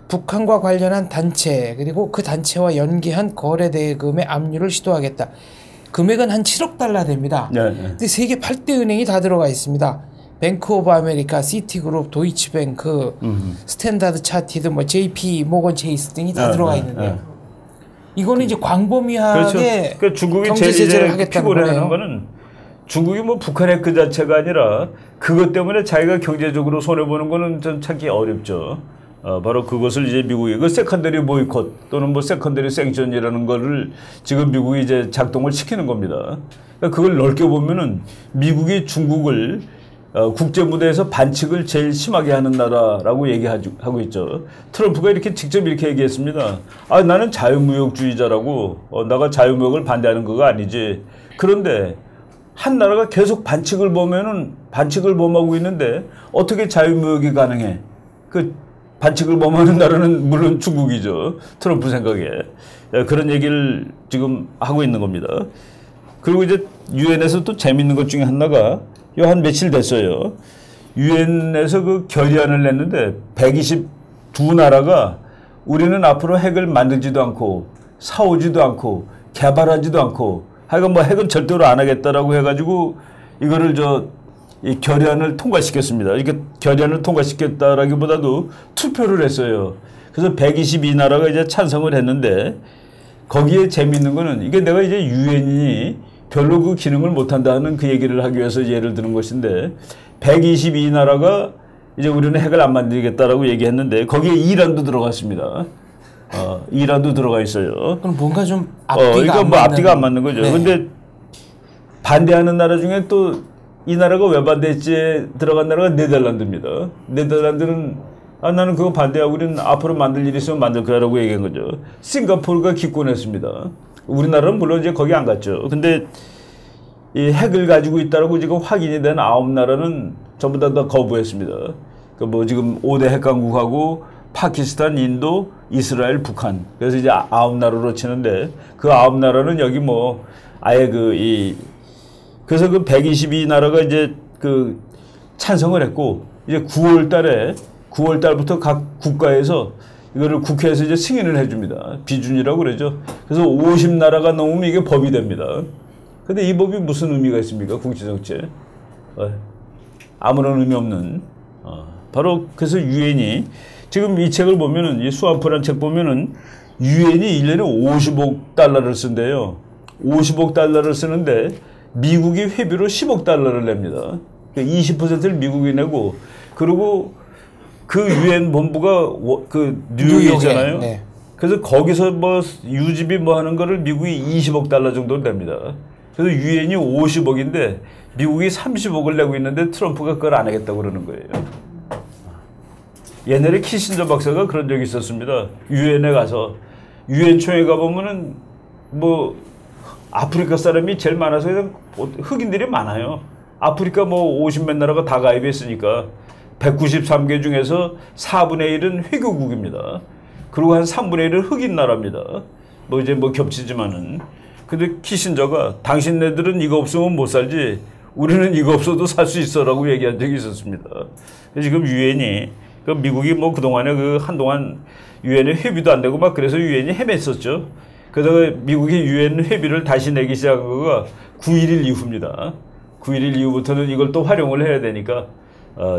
북한과 관련한 단체 그리고 그 단체와 연계한 거래 대금의 압류를 시도하겠다. 금액은 한 7억 달러 됩니다. 네. 근데 세계 8대 은행이 다 들어가 있습니다. 뱅크 오브 아메리카, 시티그룹, 도이치뱅크, 스탠다드 차티드, 뭐 JP 모건 체이스 등이 다 들어가 있는데요. 이거는 이제 광범위하게 그렇죠. 그러니까 중국이 경제 제재를 하겠다는 피곤해하는 거네요. 거는 중국이 뭐 북한의 그 자체가 아니라 그것 때문에 자기가 경제적으로 손해 보는 거는 좀 찾기 어렵죠. 바로 그것을 이제 미국이 그 세컨더리 보이콧 또는 뭐 세컨더리 생션이라는 거를 지금 미국이 이제 작동을 시키는 겁니다. 그러니까 그걸 넓게 보면은 미국이 중국을 국제 무대에서 반칙을 제일 심하게 하는 나라라고 얘기하고 있죠. 트럼프가 이렇게 직접 이렇게 얘기했습니다. 나는 자유무역주의자라고 내가 자유무역을 반대하는 거가 아니지. 그런데 한 나라가 계속 반칙을 범하고 있는데 어떻게 자유무역이 가능해? 그 반칙을 범하는 나라는 물론 중국이죠. 트럼프 생각에. 그런 얘기를 지금 하고 있는 겁니다. 그리고 이제 유엔에서 또 재밌는 것 중에 하나가 한 며칠 됐어요. 유엔에서 그 결의안을 냈는데 122나라가 우리는 앞으로 핵을 만들지도 않고 사오지도 않고 개발하지도 않고 하여간 뭐 핵은 절대로 안 하겠다라고 해가지고 이거를 이 결의안을 통과시켰습니다. 이렇게 결의안을 통과시켰다라기보다도 투표를 했어요. 그래서 122나라가 이제 찬성을 했는데 거기에 재미있는 거는 이게 내가 이제 유엔이 별로 그 기능을 못한다는 그 얘기를 하기 위해서 예를 드는 것인데 122나라가 이제 우리는 핵을 안 만들겠다라고 얘기했는데 거기에 이란도 들어갔습니다. 이란도 들어가 있어요. 그럼 뭔가 좀 앞뒤가 그러니까 안 뭐 맞는. 앞뒤가 안 맞는 거죠. 네. 근데 반대하는 나라 중에 또 이 나라가 왜 반대했지 들어간 나라가 네덜란드입니다. 네덜란드는 나는 그거 반대하고 우리는 앞으로 만들 일이 있으면 만들 거라고 얘기한 거죠. 싱가포르가 기권했습니다. 우리나라는 물론 이제 거기 안 갔죠. 근데 이 핵을 가지고 있다라고 지금 확인이 된 9나라는 전부 다 거부했습니다. 그 뭐 지금 5대 핵강국하고 파키스탄, 인도, 이스라엘, 북한. 그래서 이제 9나라로 치는데 그 9나라는 여기 뭐 아예 그래서 그 122나라가 이제 그 찬성을 했고 이제 9월 달부터 각 국가에서 이거를 국회에서 이제 승인을 해줍니다. 비준이라고 그러죠. 그래서 50나라가 넘으면 이게 법이 됩니다. 근데 이 법이 무슨 의미가 있습니까? 국제정치에. 아무런 의미 없는. 바로 그래서 유엔이 지금 이 책을 보면은 이 수완프란 책 보면은 유엔이 1년에 50억 달러를 쓴대요. 50억 달러를 쓰는데 미국이 회비로 10억 달러를 냅니다. 20%를 미국이 내고 그리고 그 유엔 본부가 그 뉴욕에 있잖아요. 네. 그래서 거기서 뭐 유지비 뭐 하는 거를 미국이 20억 달러 정도 냅니다. 그래서 유엔이 50억인데 미국이 30억을 내고 있는데 트럼프가 그걸 안 하겠다고 그러는 거예요. 옛날에 키신저 박사가 그런 적이 있었습니다. 유엔에 가서 유엔 총회 가보면은 뭐 아프리카 사람이 제일 많아서 그냥 흑인들이 많아요. 아프리카 뭐 50몇 나라가 다 가입했으니까 193개 중에서 4분의 1은 회교국입니다. 그리고 한 3분의 1은 흑인 나라입니다. 뭐 이제 뭐 겹치지만은. 근데 키신저가 당신네들은 이거 없으면 못 살지 우리는 이거 없어도 살 수 있어라고 얘기한 적이 있었습니다. 지금 유엔이 그 미국이 뭐 그동안에 그 한동안 유엔에 회비도 안 내고 막 그래서 유엔이 헤맸었죠. 그러다가 미국이 유엔 회비를 다시 내기 시작한 거가 9.11 이후입니다. 9.11 이후부터는 이걸 또 활용을 해야 되니까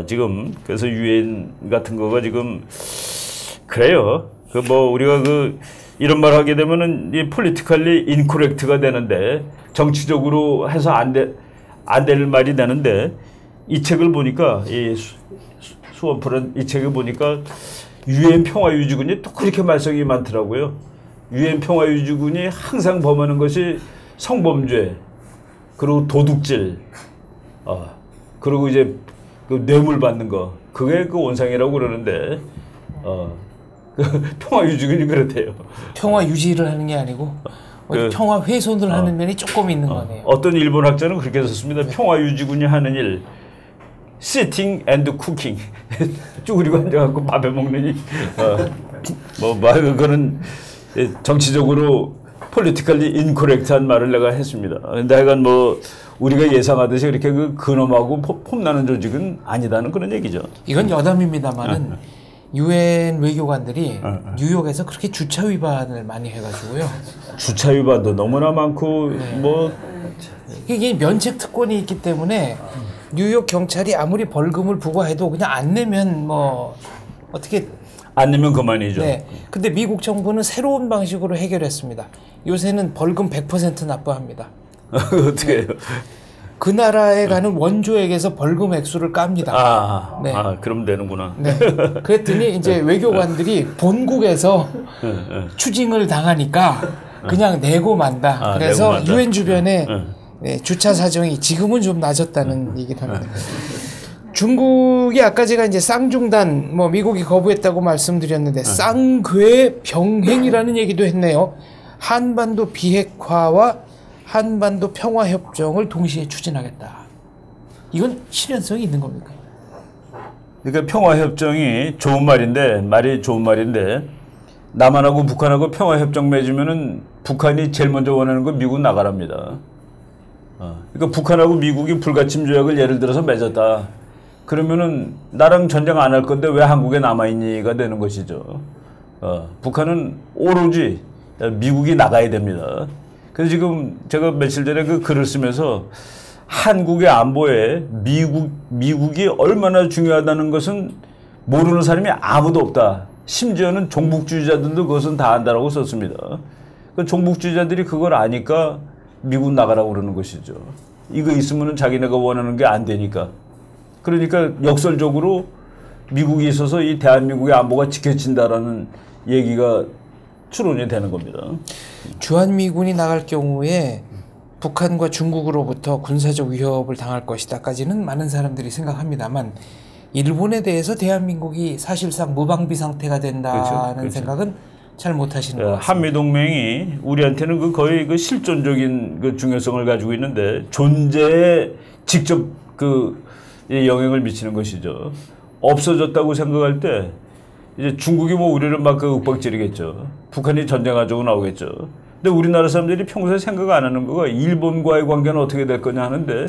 지금 그래서 유엔 같은 거가 지금 그래요. 그 뭐 우리가 그 이런 말 하게 되면은 이 폴리티컬리 인코렉트가 되는데 정치적으로 해서 안 될 말이 되는데 이 책을 보니까 이 수원프란 이 책을 보니까 유엔 평화유지군이 또 그렇게 말썽이 많더라고요. 유엔 평화유지군이 항상 범하는 것이 성범죄, 그리고 도둑질, 그리고 이제 그 뇌물 받는 거, 그게 그 원상이라고 그러는데, 그 평화유지군이 그렇대요. 평화 유지를 하는 게 아니고 평화 훼손을 하는 면이 조금 있는 거네요. 어떤 일본 학자는 그렇게 썼습니다. 평화유지군이 하는 일. Sitting and cooking. 쭈그리고 앉아갖고 밥해 먹느니. 그거는 정치적으로 폴리티컬리 인코렉트한 말을 내가 했습니다. 근데 하여간 뭐 우리가 예상하듯이 그렇게 그 근엄하고 폼나는 조직은 아니다는 그런 얘기죠. 이건 여담입니다만은 유엔 외교관들이 뉴욕에서 그렇게 주차 위반을 많이 해가지고요. 주차 위반도 너무나 많고 뭐 이게 면책 특권이 있기 때문에 뉴욕 경찰이 아무리 벌금을 부과해도 그냥 안 내면 뭐 어떻게 안 내면 그만이죠. 네. 근데 미국 정부는 새로운 방식으로 해결했습니다. 요새는 벌금 100% 납부합니다. 어떻게 해요? 그 나라에 가는 원조에게서 벌금 액수를 깝니다. 네. 그럼 되는구나. 네. 그랬더니 이제 외교관들이 본국에서 추징을 당하니까 그냥 내고 만다. 그래서 내고 만다. 유엔 주변에 주차 사정이 지금은 좀 낮았다는 얘기를 합니다. 중국이 아까 제가 이제 쌍중단 뭐 미국이 거부했다고 말씀드렸는데 쌍괴 병행이라는 얘기도 했네요. 한반도 비핵화와 한반도 평화협정을 동시에 추진하겠다. 이건 실현성이 있는 겁니까? 그러니까 평화협정이 말이 좋은 말인데 남한하고 북한하고 평화협정 맺으면은 북한이 제일 먼저 원하는 건 미국 나가랍니다. 그러니까 북한하고 미국이 불가침 조약을 예를 들어서 맺었다. 그러면은 나랑 전쟁 안 할 건데 왜 한국에 남아있니가 되는 것이죠. 북한은 오로지 미국이 나가야 됩니다. 그래서 지금 제가 며칠 전에 그 글을 쓰면서 한국의 안보에 미국이 얼마나 중요하다는 것은 모르는 사람이 아무도 없다. 심지어는 종북주의자들도 그것은 다 안다라고 썼습니다. 그 종북주의자들이 그걸 아니까 미국 나가라고 그러는 것이죠. 이거 있으면은 자기네가 원하는 게 안 되니까. 그러니까 역설적으로 미국이 있어서 이 대한민국의 안보가 지켜진다라는 얘기가 추론이 되는 겁니다. 주한미군이 나갈 경우에 북한과 중국으로부터 군사적 위협을 당할 것이다까지는 많은 사람들이 생각합니다만 일본에 대해서 대한민국이 사실상 무방비 상태가 된다는 그렇죠. 그렇죠. 생각은 잘 못하시는 것 같습니다. 한미 동맹이 우리한테는 그 거의 그 실존적인 그 중요성을 가지고 있는데 존재에 직접 그 영향을 미치는 것이죠. 없어졌다고 생각할 때 이제 중국이 뭐 우리를 막 그 윽박지르겠죠. 북한이 전쟁하자고 나오겠죠. 근데 우리나라 사람들이 평소에 생각 안 하는 거가 일본과의 관계는 어떻게 될 거냐 하는데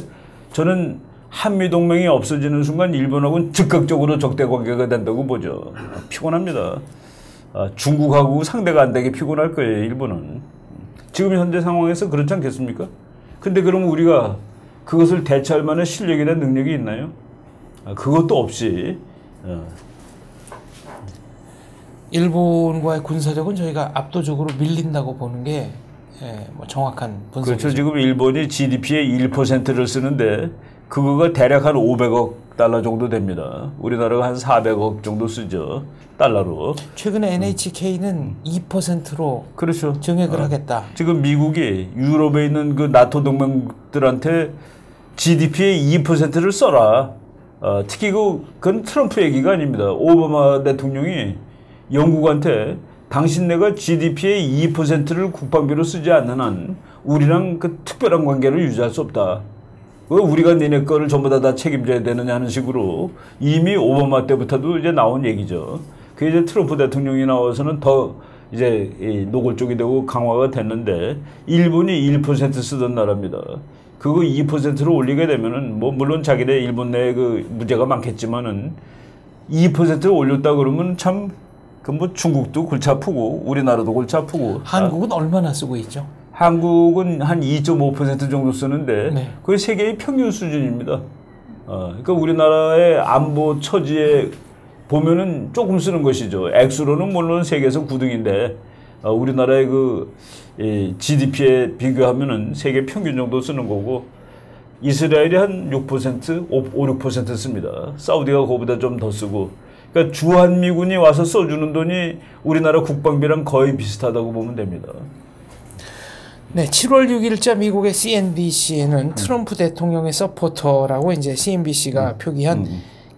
저는 한미 동맹이 없어지는 순간 일본하고는 즉각적으로 적대 관계가 된다고 보죠. 피곤합니다. 중국하고 상대가 안 되게 피곤할 거예요, 일본은. 지금 현재 상황에서 그렇지 않겠습니까? 근데 그러면 우리가 그것을 대처할 만한 실력이나 능력이 있나요? 그것도 없이. 일본과의 군사력은 저희가 압도적으로 밀린다고 보는 게 뭐 정확한 분석이죠. 그렇죠. 지금 일본이 GDP의 1%를 쓰는데 그거가 대략 한 500억 달러 정도 됩니다. 우리나라가 한 400억 정도 쓰죠. 달러로. 최근에 NHK는 2%로 그렇죠. 증액을 하겠다. 지금 미국이 유럽에 있는 그 나토 동맹들한테 GDP의 2%를 써라. 특히 그건 트럼프 얘기가 아닙니다. 오바마 대통령이 영국한테 당신네가 GDP의 2%를 국방비로 쓰지 않는 한 우리랑 그 특별한 관계를 유지할 수 없다. 왜 우리가 니네 거를 전부 다 책임져야 되느냐 하는 식으로 이미 오바마 때부터도 이제 나온 얘기죠. 그게 이제 트럼프 대통령이 나와서는 더 이제 노골적이 되고 강화가 됐는데 일본이 1% 쓰던 나라입니다. 그거 2%로 올리게 되면은 뭐 물론 자기네 일본 내에 그 문제가 많겠지만은 2%를 올렸다 그러면 참 그 뭐 중국도 골치 아프고 우리나라도 골치 아프고. 한국은 얼마나 쓰고 있죠? 한국은 한 2.5% 정도 쓰는데 네. 그게 세계의 평균 수준입니다. 그러니까 우리나라의 안보 처지에 보면은 조금 쓰는 것이죠. 액수로는 물론 세계에서 9등인데 우리나라의 그 GDP에 비교하면은 세계 평균 정도 쓰는 거고 이스라엘이 한 6%, 5, 6% 씁니다. 사우디가 그거보다 좀 더 쓰고. 그러니까 주한미군이 와서 써주는 돈이 우리나라 국방비랑 거의 비슷하다고 보면 됩니다. 네, 7월 6일자 미국의 CNBC에는 트럼프 대통령의 서포터라고 이제 CNBC가 표기한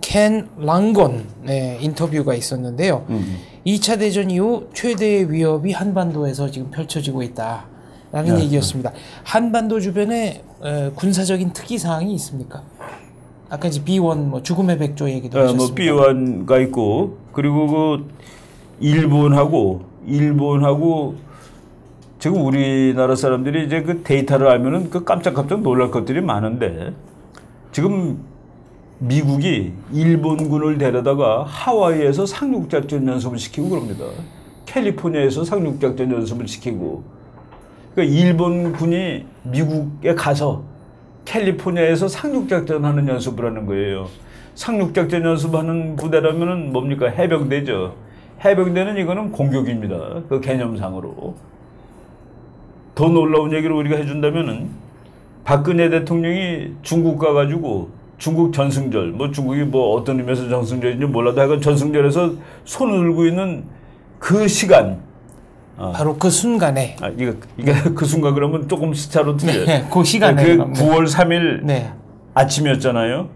켄 랑건의 인터뷰가 있었는데요. 2차 대전 이후 최대의 위협이 한반도에서 지금 펼쳐지고 있다라는 얘기였습니다. 한반도 주변에 군사적인 특이사항이 있습니까? 아까 이제 B1 뭐 죽음의 백조 얘기도 하셨습니다. 뭐 B1가 있고 그리고 그 일본하고 지금 우리나라 사람들이 이제 그 데이터를 알면은 그 깜짝깜짝 놀랄 것들이 많은데 지금 미국이 일본군을 데려다가 하와이에서 상륙작전 연습을 시키고 그럽니다. 캘리포니아에서 상륙작전 연습을 시키고 그러니까 일본군이 미국에 가서 캘리포니아에서 상륙작전하는 연습을 하는 거예요. 상륙작전 연습하는 부대라면은 뭡니까? 해병대죠. 해병대는 이거는 공격입니다. 그 개념상으로. 더 놀라운 얘기를 우리가 해준다면은 박근혜 대통령이 중국 가가지고 중국 전승절, 뭐 중국이 뭐 어떤 의미에서 전승절인지 몰라도 하여간 전승절에서 손을 들고 있는 그 시간. 바로 그 순간에. 이게 그 순간 그러면 조금 시차로 틀려요. 네, 그 시간에. 그 9월 3일 네. 아침이었잖아요.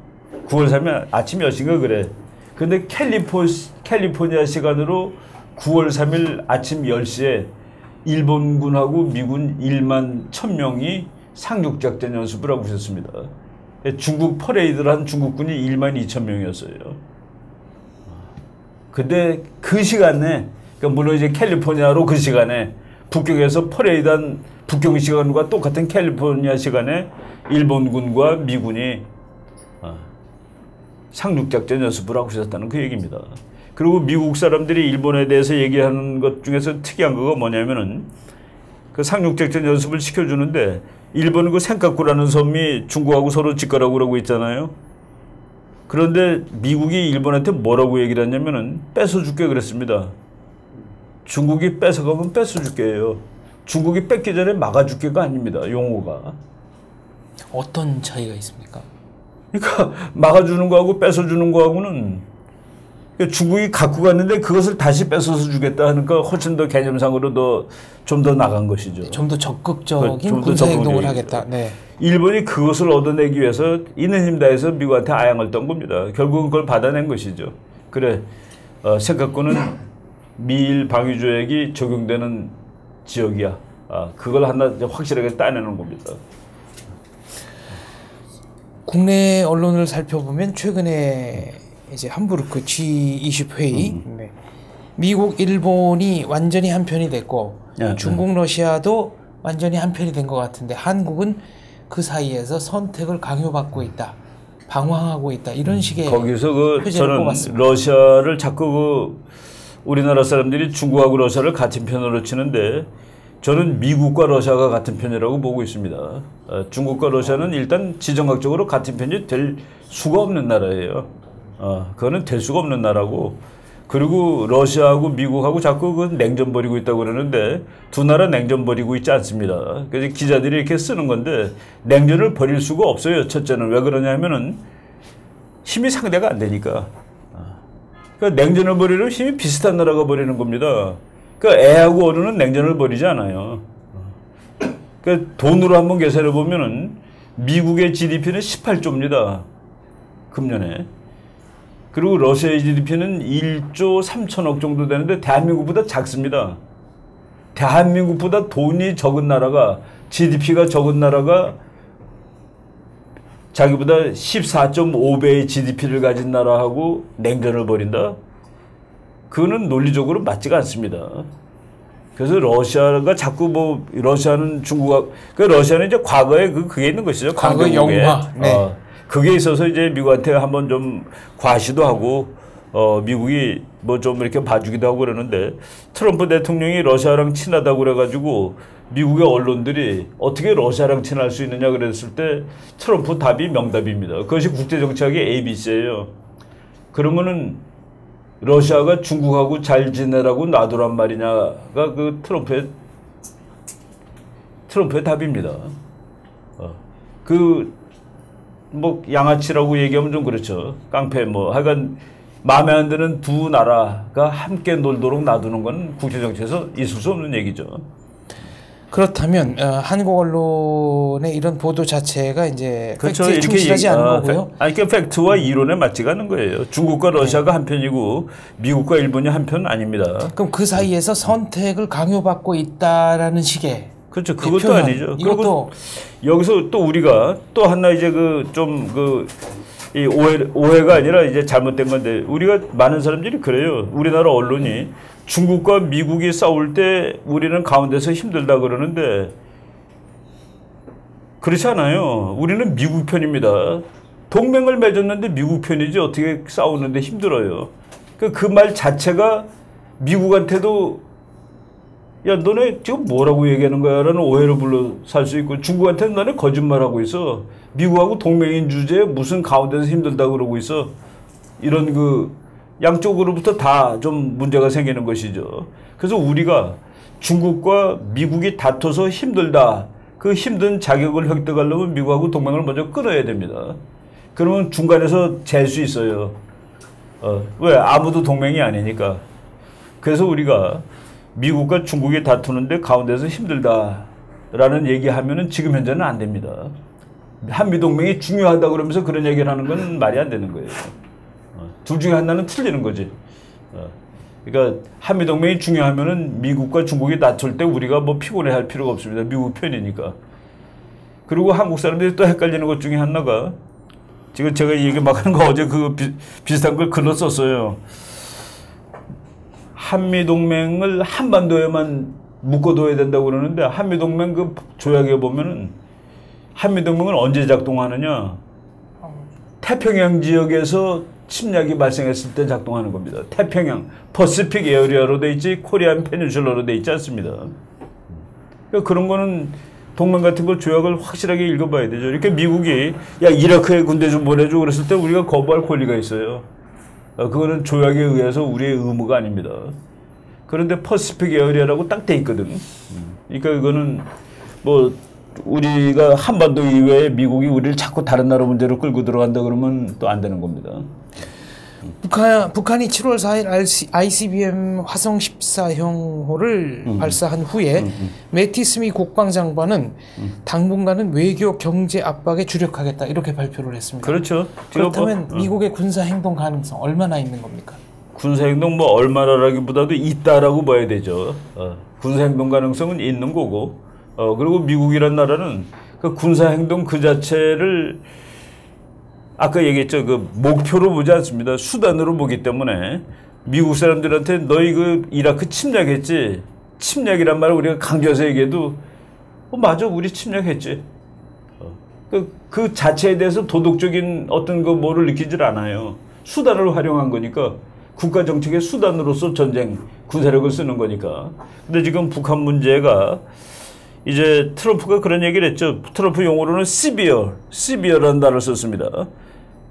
9월 3일 아침 몇 시인가 그래. 근데 캘리포니아 시간으로 9월 3일 아침 10시에 일본군하고 미군 1만 1000명이 상륙작전 연습을 하고 있었습니다. 중국 퍼레이드를 한 중국군이 1만 2000명이었어요. 근데 그 시간에 그러니까 물론 이제 캘리포니아로 그 시간에 북경에서 퍼레이드한 북경 시간과 똑같은 캘리포니아 시간에 일본군과 미군이 상륙작전 연습을 하고 있었다는 그 얘기입니다. 그리고 미국 사람들이 일본에 대해서 얘기하는 것 중에서 특이한 거가 뭐냐면은 그 상륙작전 연습을 시켜주는데 일본은 그 센카쿠라는 섬이 중국하고 서로 직거라고 그러고 있잖아요. 그런데 미국이 일본한테 뭐라고 얘기를 했냐면은 뺏어줄게 그랬습니다. 중국이 뺏어가면 뺏어줄게요. 중국이 뺏기 전에 막아줄게가 아닙니다. 용어가. 어떤 차이가 있습니까? 그러니까 막아주는 거하고 뺏어주는 거하고는 중국이 갖고 갔는데 그것을 다시 뺏어서 주겠다 하니까 훨씬 더 개념상으로 좀 더 나간 것이죠. 좀 더 적극적인 군사행동을 하겠다. 네. 일본이 그것을 얻어내기 위해서 있는 힘 다해서 미국한테 아양을 떤 겁니다. 결국은 그걸 받아낸 것이죠. 그래 생각고는 미일 방위조약이 적용되는 지역이야. 그걸 하나 확실하게 따내는 겁니다. 국내 언론을 살펴보면 최근에 이제 함부르크 G20 회의, 네. 미국, 일본이 완전히 한편이 됐고 중국, 러시아도 완전히 한편이 된 것 같은데 한국은 그 사이에서 선택을 강요받고 있다, 방황하고 있다 이런 식의 거기서 표제를 저는 뽑았습니다. 러시아를 자꾸 우리나라 사람들이 중국하고 러시아를 같은 편으로 치는데 저는 미국과 러시아가 같은 편이라고 보고 있습니다. 중국과 러시아는 일단 지정학적으로 같은 편이 될 수가 없는 나라예요. 그거는 될 수가 없는 나라고, 그리고 러시아하고 미국하고 자꾸 그 냉전 벌이고 있다고 그러는데 두 나라 냉전 벌이고 있지 않습니다. 그래서 기자들이 이렇게 쓰는 건데 냉전을 벌일 수가 없어요. 첫째는 왜 그러냐면은 힘이 상대가 안 되니까. 그러니까 냉전을 벌이려면 힘이 비슷한 나라가 벌이는 겁니다. 그러니까 애하고 어른은 냉전을 벌이지 않아요. 그러니까 돈으로 한번 계산해 보면은 미국의 GDP는 18조입니다. 금년에. 그리고 러시아의 GDP는 1조 3천억 정도 되는데 대한민국보다 작습니다. 대한민국보다 돈이 적은 나라가, GDP가 적은 나라가 자기보다 14.5배의 GDP를 가진 나라하고 냉전을 벌인다? 그거는 논리적으로 맞지가 않습니다. 그래서 러시아가 자꾸 러시아는 중국하고, 러시아는 이제 과거에 그게 있는 것이죠. 과거 영화. 네. 그게 있어서 이제 미국한테 한번 좀 과시도 하고, 미국이 좀 이렇게 봐주기도 하고 그러는데, 트럼프 대통령이 러시아랑 친하다고 그래가지고, 미국의 언론들이 어떻게 러시아랑 친할 수 있느냐 그랬을 때, 트럼프 답이 명답입니다. 그것이 국제정치학의 ABC예요. 그러면은, 러시아가 중국하고 잘 지내라고 놔두란 말이냐가 그 트럼프의 답입니다. 양아치라고 얘기하면 좀 그렇죠. 깡패 하여간 마음에 안 드는 두 나라가 함께 놀도록 놔두는 건 국제정치에서 있을 수 없는 얘기죠. 그렇다면 한국 언론의 이런 보도 자체가 이제 그렇죠. 팩트에 충실하지 않은 거고요. 그 팩트와 이론에 맞지가 않는 거예요. 중국과 러시아가 한편이고 미국과 일본이 한편 아닙니다. 그럼 그 사이에서 선택을 강요받고 있다라는 식의, 그렇죠. 그것도 아니죠. 이것도 여기서 또 우리가 또 하나 이제 이 오해가 아니라 이제 잘못된 건데, 우리가 많은 사람들이 그래요. 우리나라 언론이 중국과 미국이 싸울 때 우리는 가운데서 힘들다 그러는데 그렇지 않아요. 우리는 미국 편입니다. 동맹을 맺었는데 미국 편이지 어떻게 싸우는데 힘들어요. 그 말 자체가 미국한테도 야 너네 지금 뭐라고 얘기하는 거야 라는 오해로 불러 살 수 있고, 중국한테는 너네 거짓말하고 있어. 미국하고 동맹인 주제에 무슨 가운데서 힘들다 그러고 있어. 이런 양쪽으로부터 다 좀 문제가 생기는 것이죠. 그래서 우리가 중국과 미국이 다퉈서 힘들다, 그 힘든 자격을 획득하려면 미국하고 동맹을 먼저 끊어야 됩니다. 그러면 중간에서 잴 수 있어요. 왜? 아무도 동맹이 아니니까. 그래서 우리가 미국과 중국이 다투는데 가운데서 힘들다라는 얘기하면은 지금 현재는 안 됩니다. 한미동맹이 중요하다 그러면서 그런 얘기를 하는 건 말이 안 되는 거예요. 둘 중에 하나는 틀리는 거지. 그러니까 한미동맹이 중요하면은 미국과 중국이 다툴 때 우리가 피곤해 할 필요가 없습니다. 미국 편이니까. 그리고 한국 사람들이 또 헷갈리는 것 중에 하나가, 지금 제가 얘기 막 하는 거 어제 비슷한 걸 글로 썼어요. 한미동맹을 한반도에만 묶어둬야 된다고 그러는데, 한미동맹 조약에 보면은 한미동맹은 언제 작동하느냐? 태평양 지역에서 침략이 발생했을 때 작동하는 겁니다. 태평양, 퍼시픽 에어리아로 돼 있지 코리안 페닌슐라로 돼 있지 않습니다. 그러니까 그런 거는 동맹 같은 거 조약을 확실하게 읽어봐야 되죠. 이렇게 미국이 야 이라크에 군대 좀 보내줘 그랬을 때 우리가 거부할 권리가 있어요. 그거는 조약에 의해서 우리의 의무가 아닙니다. 그런데 퍼시픽 에어리아라고 딱 돼 있거든. 그러니까 이거는 우리가 한반도 이외에 미국이 우리를 자꾸 다른 나라 문제로 끌고 들어간다 그러면 또 안 되는 겁니다. 북한이 7월 4일 ICBM 화성 14형호를 발사한 후에 매티스 미 국방장관은 당분간은 외교 경제 압박에 주력하겠다 이렇게 발표를 했습니다. 그렇죠. 그렇다면 미국의 군사 행동 가능성 얼마나 있는 겁니까? 군사 행동 뭐 얼마나라기보다도 있다라고 봐야 되죠. 군사 행동 가능성은 있는 거고, 그리고 미국이란 나라는 그 군사 행동 그 자체를 아까 얘기했죠. 그 목표로 보지 않습니다. 수단으로 보기 때문에 미국 사람들한테 너희 그 이라크 침략했지. 침략이란 말을 우리가 강조해서 얘기해도 맞아, 우리 침략했지. 그 자체에 대해서 도덕적인 어떤 그 뭐를 느끼질 않아요. 수단을 활용한 거니까, 국가 정책의 수단으로서 전쟁 군사력을 쓰는 거니까. 근데 지금 북한 문제가 이제 트럼프가 그런 얘기를 했죠. 트럼프 용어로는 시비어라는 단어를 썼습니다.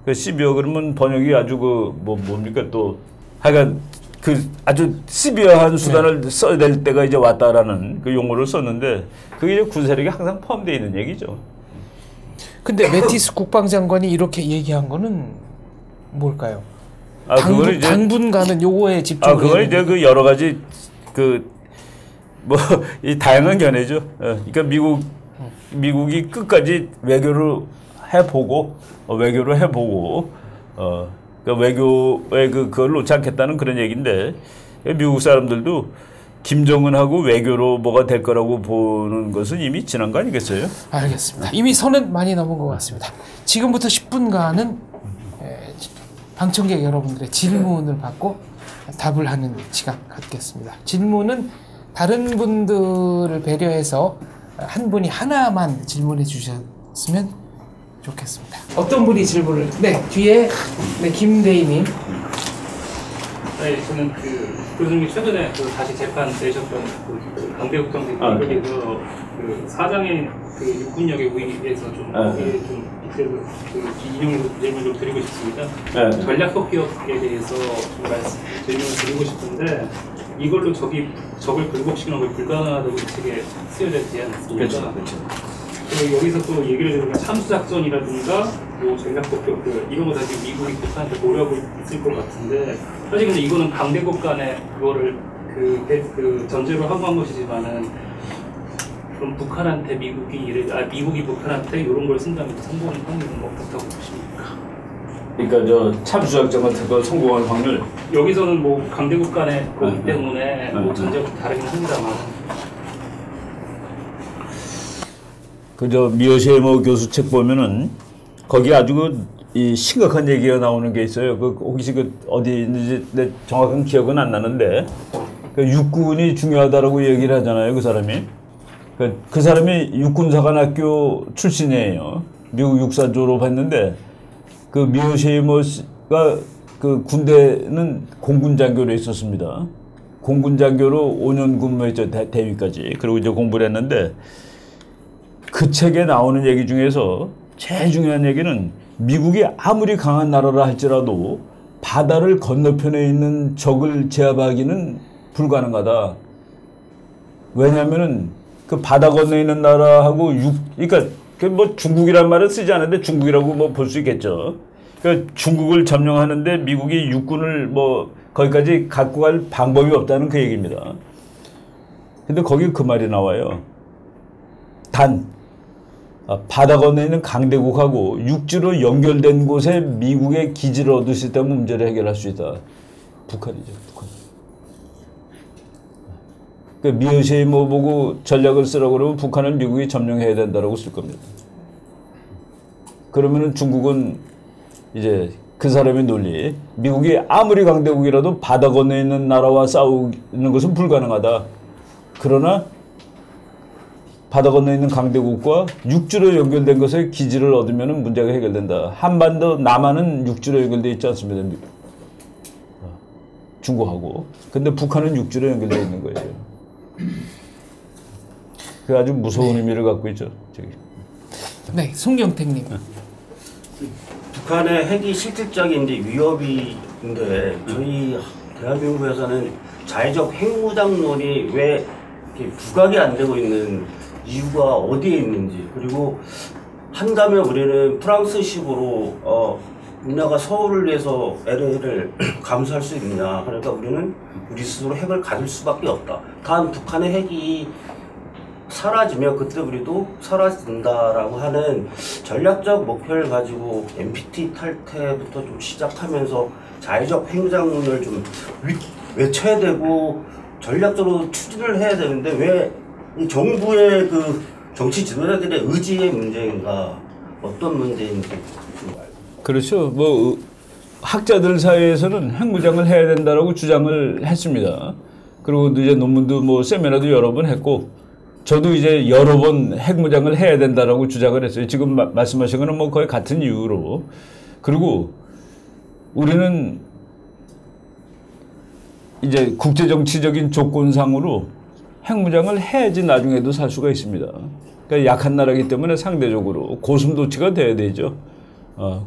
그 시비어 그러면 번역이 아주 그 뭡니까 또 하여간 그 아주 시비어한 수단을 써야 될 때가 이제 왔다라는 그 용어를 썼는데, 그게 이제 군사력이 항상 포함되어 있는 얘기죠. 근데 매티스 국방장관이 이렇게 얘기한 거는 뭘까요? 당분간은 요거에 집중. 그건 이제 그 여러 가지 이 다양한 견해죠. 그러니까 미국이 끝까지 외교를 해보고 그러니까 외교에 그걸 놓지 않겠다는 그런 얘기인데, 미국 사람들도 김정은하고 외교로 뭐가 될 거라고 보는 것은 이미 지난 거 아니겠어요? 알겠습니다. 이미 선은 많이 넘은 것 같습니다. 지금부터 10분간은 방청객 여러분들의 질문을 받고 답을 하는 시간 갖겠습니다. 질문은 다른 분들을 배려해서 한 분이 하나만 질문해 주셨으면 좋겠습니다. 어떤 분이 질문을? 네, 뒤에 김대희님. 네, 저는 교수님이 최근에 다시 재판 내셨던 강대국 정책 관련해서 사장의 육군력의 우위에서 좀 거기에 좀 인용으로 질문 좀 드리고 싶습니다. 네. 전략적 기업에 대해서 좀 질문을 드리고 싶은데, 이걸로 적을 굴복시키는 걸 불가능하다고 이 책에 쓰여져 있지 않습니까? 그렇죠. 여기서 또 얘기를 들으면 참수작전이라든가 뭐 전략적 기업 이런 거 다 지금 미국이 북한한테 고려하고 있을 것 같은데, 사실 근데 이거는 강대국 간에 그거를 전제로 하고 한 것이지만은, 그럼 북한한테 미국이 북한한테 이런 걸 쓴다면 성공할 확률은 어떻다고 보십니까? 그러니까 저 참수작전 같은 거 성공할 확률. 여기서는 뭐 강대국 간의 거기 때문에 뭐 전제가 다르긴 합니다만. 그저 미어셰머 교수 책 보면은 거기 아주 이 심각한 얘기가 나오는 게 있어요. 혹시 어디 있는지 정확한 기억은 안 나는데, 육군이 중요하다라고 얘기를 하잖아요, 그 사람이. 그 사람이 육군사관학교 출신이에요. 미국 육사 졸업했는데, 그 미어셰머가 그 군대는 공군장교로 있었습니다. 공군장교로 5년 근무했죠, 대위까지. 그리고 이제 공부를 했는데, 그 책에 나오는 얘기 중에서 제일 중요한 얘기는, 미국이 아무리 강한 나라라 할지라도 바다를 건너편에 있는 적을 제압하기는 불가능하다. 왜냐하면은 그 바다 건너에 있는 나라하고 그러니까 뭐 중국이란 말은 쓰지 않는데 중국이라고 뭐 볼 수 있겠죠. 그러니까 중국을 점령하는데 미국이 육군을 뭐 거기까지 갖고 갈 방법이 없다는 그 얘기입니다. 근데 거기 그 말이 나와요. 바다 건너에 있는 강대국하고 육지로 연결된 곳에 미국의 기지를 얻을 수 있다면 문제를 해결할 수 있다. 북한이죠, 북한. 그러니까 미어셰머 보고 전략을 쓰라고 그러면 북한을 미국이 점령해야 된다라고 쓸 겁니다. 그러면은 중국은 이제 그 사람의 논리, 미국이 아무리 강대국이라도 바다 건너에 있는 나라와 싸우는 것은 불가능하다. 그러나 바다 건너에 있는 강대국과 육지로 연결된 것에 기지를 얻으면 문제가 해결된다. 한반도 남한은 육지로 연결되어 있지 않습니다. 중국하고. 근데 북한은 육지로 연결되어 있는 거예요. 그 아주 무서운 의미를 갖고 있죠. 저기. 네, 송경택님. 북한의 핵이 실질적인 이제 위협인데, 저희 대한민국에서는 자의적 핵무장론이 왜 이렇게 부각이 안 되고 있는 이유가 어디에 있는지, 그리고 한다면 우리는 프랑스식으로 우리나라가 서울을 위해서 LA를 감수할 수 있느냐. 그러니까 우리는 우리 스스로 핵을 가질 수밖에 없다. 단 북한의 핵이 사라지면 그때 우리도 사라진다라고 하는 전략적 목표를 가지고 NPT 탈퇴부터 좀 시작하면서 자의적 핵무장론을 좀 외쳐야 되고 전략적으로 추진을 해야 되는데 왜 이 정부의 그 정치 지도자들의 의지의 문제인가 어떤 문제인지 좀 알고. 그렇죠. 뭐 학자들 사이에서는 핵무장을 해야 된다라고 주장을 했습니다. 그리고 이제 논문도 뭐 세미나도 여러 번 했고 저도 이제 여러 번 핵무장을 해야 된다라고 주장을 했어요. 지금 말씀하신 거는 뭐 거의 같은 이유로. 그리고 우리는 이제 국제정치적인 조건상으로 핵무장을 해야지 나중에도 살 수가 있습니다. 그러니까 약한 나라이기 때문에 상대적으로 고슴도치가 돼야 되죠.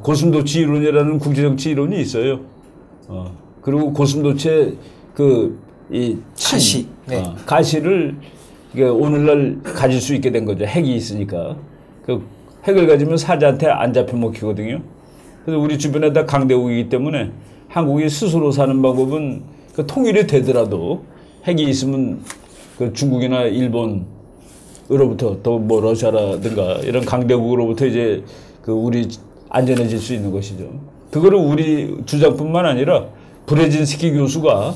고슴도치 이론이라는 국제정치 이론이 있어요. 그리고 고슴도치의 이 가시, 가시를 오늘날 가질 수 있게 된 거죠. 핵이 있으니까. 그 핵을 가지면 사자한테 안 잡혀 먹히거든요. 그래서 우리 주변에 다 강대국이기 때문에 한국이 스스로 사는 방법은 그 통일이 되더라도 핵이 있으면 그 중국이나 일본으로부터 또 뭐 러시아라든가 이런 강대국으로부터 이제 그 우리 안전해질 수 있는 것이죠. 그거를 우리 주장뿐만 아니라 브레진스키 교수가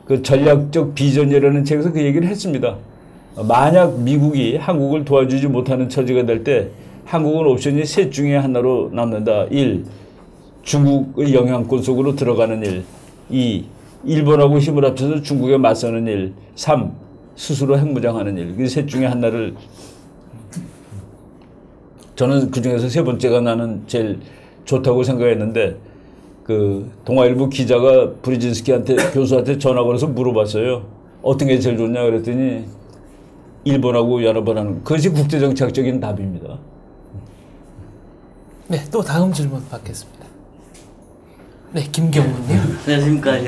그 전략적 비전이라는 책에서 그 얘기를 했습니다. 만약 미국이 한국을 도와주지 못하는 처지가 될 때 한국은 옵션이 셋 중에 하나로 남는다. 1. 중국의 영향권 속으로 들어가는 일. 2. 일본하고 힘을 합쳐서 중국에 맞서는 일. 3. 스스로 핵무장하는 일. 그 셋 중에 하나를 저는 그중에서 세 번째가 나는 제일 좋다고 생각했는데 그 동아일보 기자가 브리진스키한테 교수한테 전화 걸어서 물어봤어요. 어떤 게 제일 좋냐 그랬더니 일본하고 연합을 그것이 국제정치학적인 답입니다. 네, 또 다음 질문 받겠습니다. 네, 김경훈님. 안녕하십니까.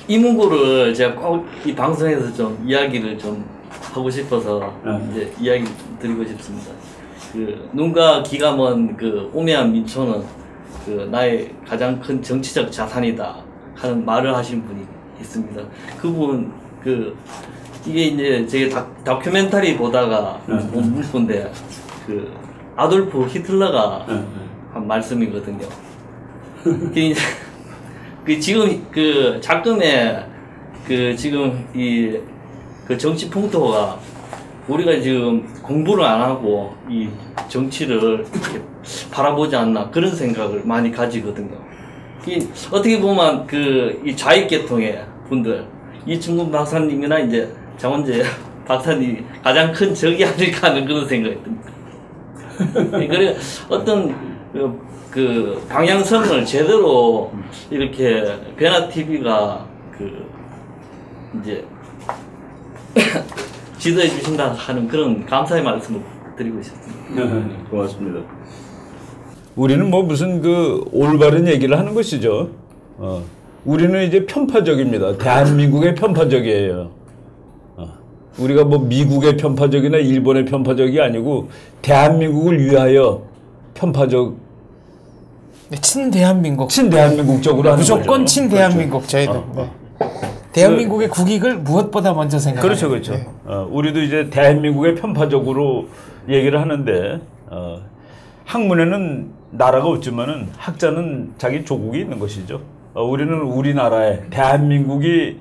이 문구를 제가 꼭 이 방송에서 좀 이야기를 좀 하고 싶어서 이제 이야기 드리고 싶습니다. 눈과 귀가 먼 오매한 민초는 나의 가장 큰 정치적 자산이다 하는 말을 하신 분이 있습니다. 그분 이게 이제 제가 다큐멘터리 보다가 본 문구인데 아돌프 히틀러가 한 말씀이거든요. 지금 작금에 지금 정치 풍토가 우리가 지금 공부를 안 하고 이 정치를 이렇게 바라보지 않나 그런 생각을 많이 가지거든요. 어떻게 보면 이 좌익계통의 분들 이충근 박사님이나 이제 장원재 박사님이 가장 큰 적이 아닐까 하는 그런 생각이 듭니다. 그래 어떤 방향성을 제대로 이렇게 변화TV가 이제 지도해 주신다 하는 그런 감사의 말씀을 드리고 싶습니다. 고맙습니다. 우리는 뭐 무슨 올바른 얘기를 하는 것이죠. 우리는 이제 편파적입니다. 대한민국의 편파적이에요. 우리가 뭐 미국의 편파적이나 일본의 편파적이 아니고 대한민국을 위하여 편파적. 네, 친대한민국. 친대한민국적으로 하는 무조건 거죠. 친대한민국 저희들. 대한민국의 국익을 무엇보다 먼저 생각하는. 그렇죠, 그렇죠. 네. 우리도 이제 대한민국의 편파적으로 얘기를 하는데 학문에는 나라가 없지만은 학자는 자기 조국이 있는 것이죠. 우리는 우리나라에 대한민국이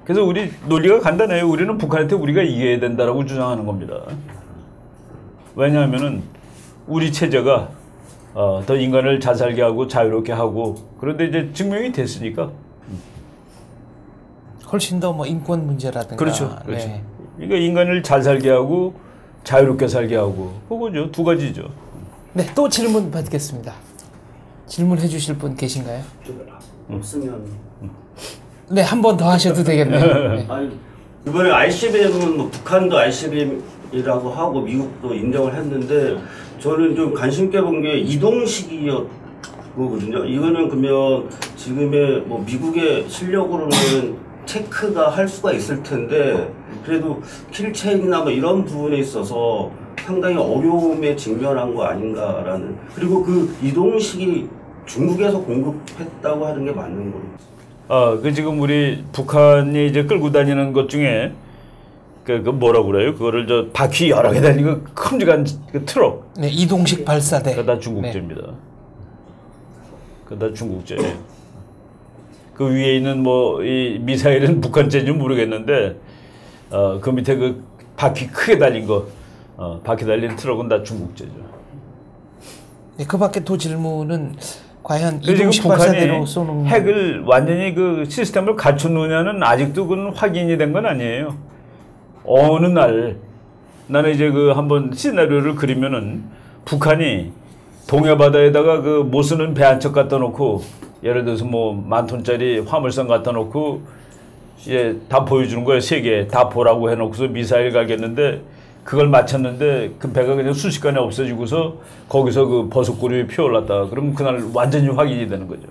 그래서 우리 논리가 간단해요. 우리는 북한한테 우리가 이겨야 된다라고 주장하는 겁니다. 왜냐하면은 우리 체제가 더 인간을 잘 살게 하고 자유롭게 하고 그런데 이제 증명이 됐으니까. 훨씬 더 뭐 인권 문제라든가. 그렇죠. 그렇죠. 네. 그러니까 인간을 잘 살게 하고 자유롭게 살게 하고 그거죠. 두 가지죠. 네, 또 질문 받겠습니다. 질문해 주실 분 계신가요? 없으면. 네, 한 번 더 하셔도 되겠네요. 네. 아니, 이번에 ICBM은 뭐 북한도 ICBM이라고 하고 미국도 인정을 했는데 저는 좀 관심 있게 본 게 이동식이었거든요. 이거는 그러면 지금의 뭐 미국의 실력으로는 체크가 할 수가 있을 텐데 그래도 킬체인이나 뭐 이런 부분에 있어서 상당히 어려움에 직면한 거 아닌가라는. 그리고 그 이동식이 중국에서 공급했다고 하는 게 맞는 거예요. 그 지금 우리 북한이 이제 끌고 다니는 것 중에 그 뭐라고 그래요? 그거를 저 바퀴 여러 개 달린 그 큼직한 그 트럭. 네, 이동식 발사대. 그거 다 중국제입니다. 그거 다 중국제예요. 그 위에 있는 뭐 이 미사일은 북한제인지 모르겠는데 그 밑에 그 바퀴 크게 달린 거 바퀴 달린 트럭은 다 중국제죠. 네, 그 밖에 또 질문은 과연 지금 이동식 발사대로 쏘는 핵을 완전히 그 시스템을 갖췄느냐는 아직도 그건 확인이 된 건 아니에요. 어느 날 나는 이제 그 한번 시나리오를 그리면은 북한이 동해바다에다가 그 못 쓰는 배 한 척 갖다 놓고 예를 들어서 뭐 10,000톤짜리 화물선 갖다 놓고 이제 다 보여주는 거예요. 세계 다 보라고 해놓고서 미사일 가겠는데 그걸 맞췄는데 그 배가 그냥 순식간에 없어지고서 거기서 그 버섯구름이 피어올랐다. 그러면 그날 완전히 확인이 되는 거죠.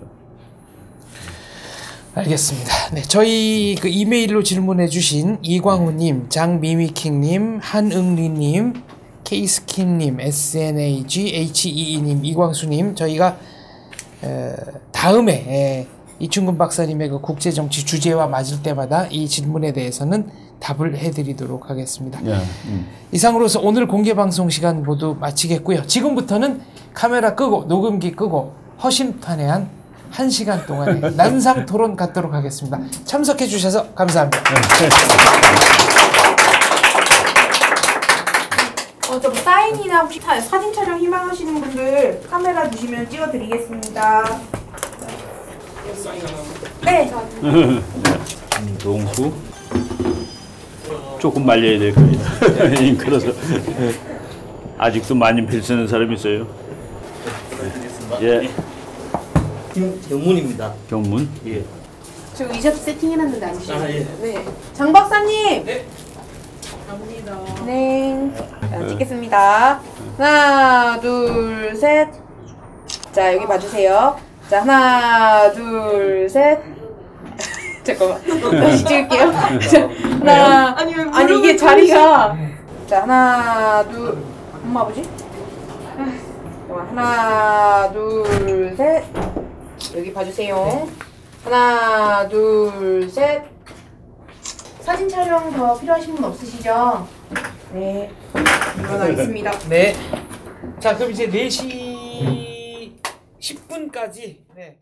알겠습니다. 네, 저희 그 이메일로 질문해주신 이광우님, 장미미킹님, 한응리님, 케이스킨님, SNAGHEE님, 이광수님, 저희가 다음에 이충근 박사님의 그 국제정치 주제와 맞을 때마다 이 질문에 대해서는 답을 해드리도록 하겠습니다. 이상으로서 오늘 공개방송 시간 모두 마치겠고요. 지금부터는 카메라 끄고 녹음기 끄고 허심탄회한 1시간 동안의 난상 토론 갖도록 하겠습니다. 참석해 주셔서 감사합니다. 좀 사인이나 혹시 사진 촬영 희망하시는 분들 카메라 주시면 찍어드리겠습니다. 네. 동수 조금 말려야 될 거예요. 잉크라서 아직도 많이 필 쓰는 사람 있어요. 예. 김경문입니다. 경문. 예. 지금 의자도 세팅해놨는데 안 주시죠? 아, 예. 네. 장 박사님. 네. 갑니다. 네. 자, 찍겠습니다. 하나, 둘, 셋. 자, 여기 봐주세요. 자, 하나, 둘, 셋. 잠깐만. 다시 찍을게요. 자, 하나. 아니 이게 자리가. 자, 하나, 둘. 엄마, 아버지? 하나, 둘, 셋. 여기 봐주세요. 하나, 둘, 셋. 사진 촬영 더 필요하신 분 없으시죠? 네. 일어나겠습니다. 네. 자, 그럼 이제 4시 10분까지. 네.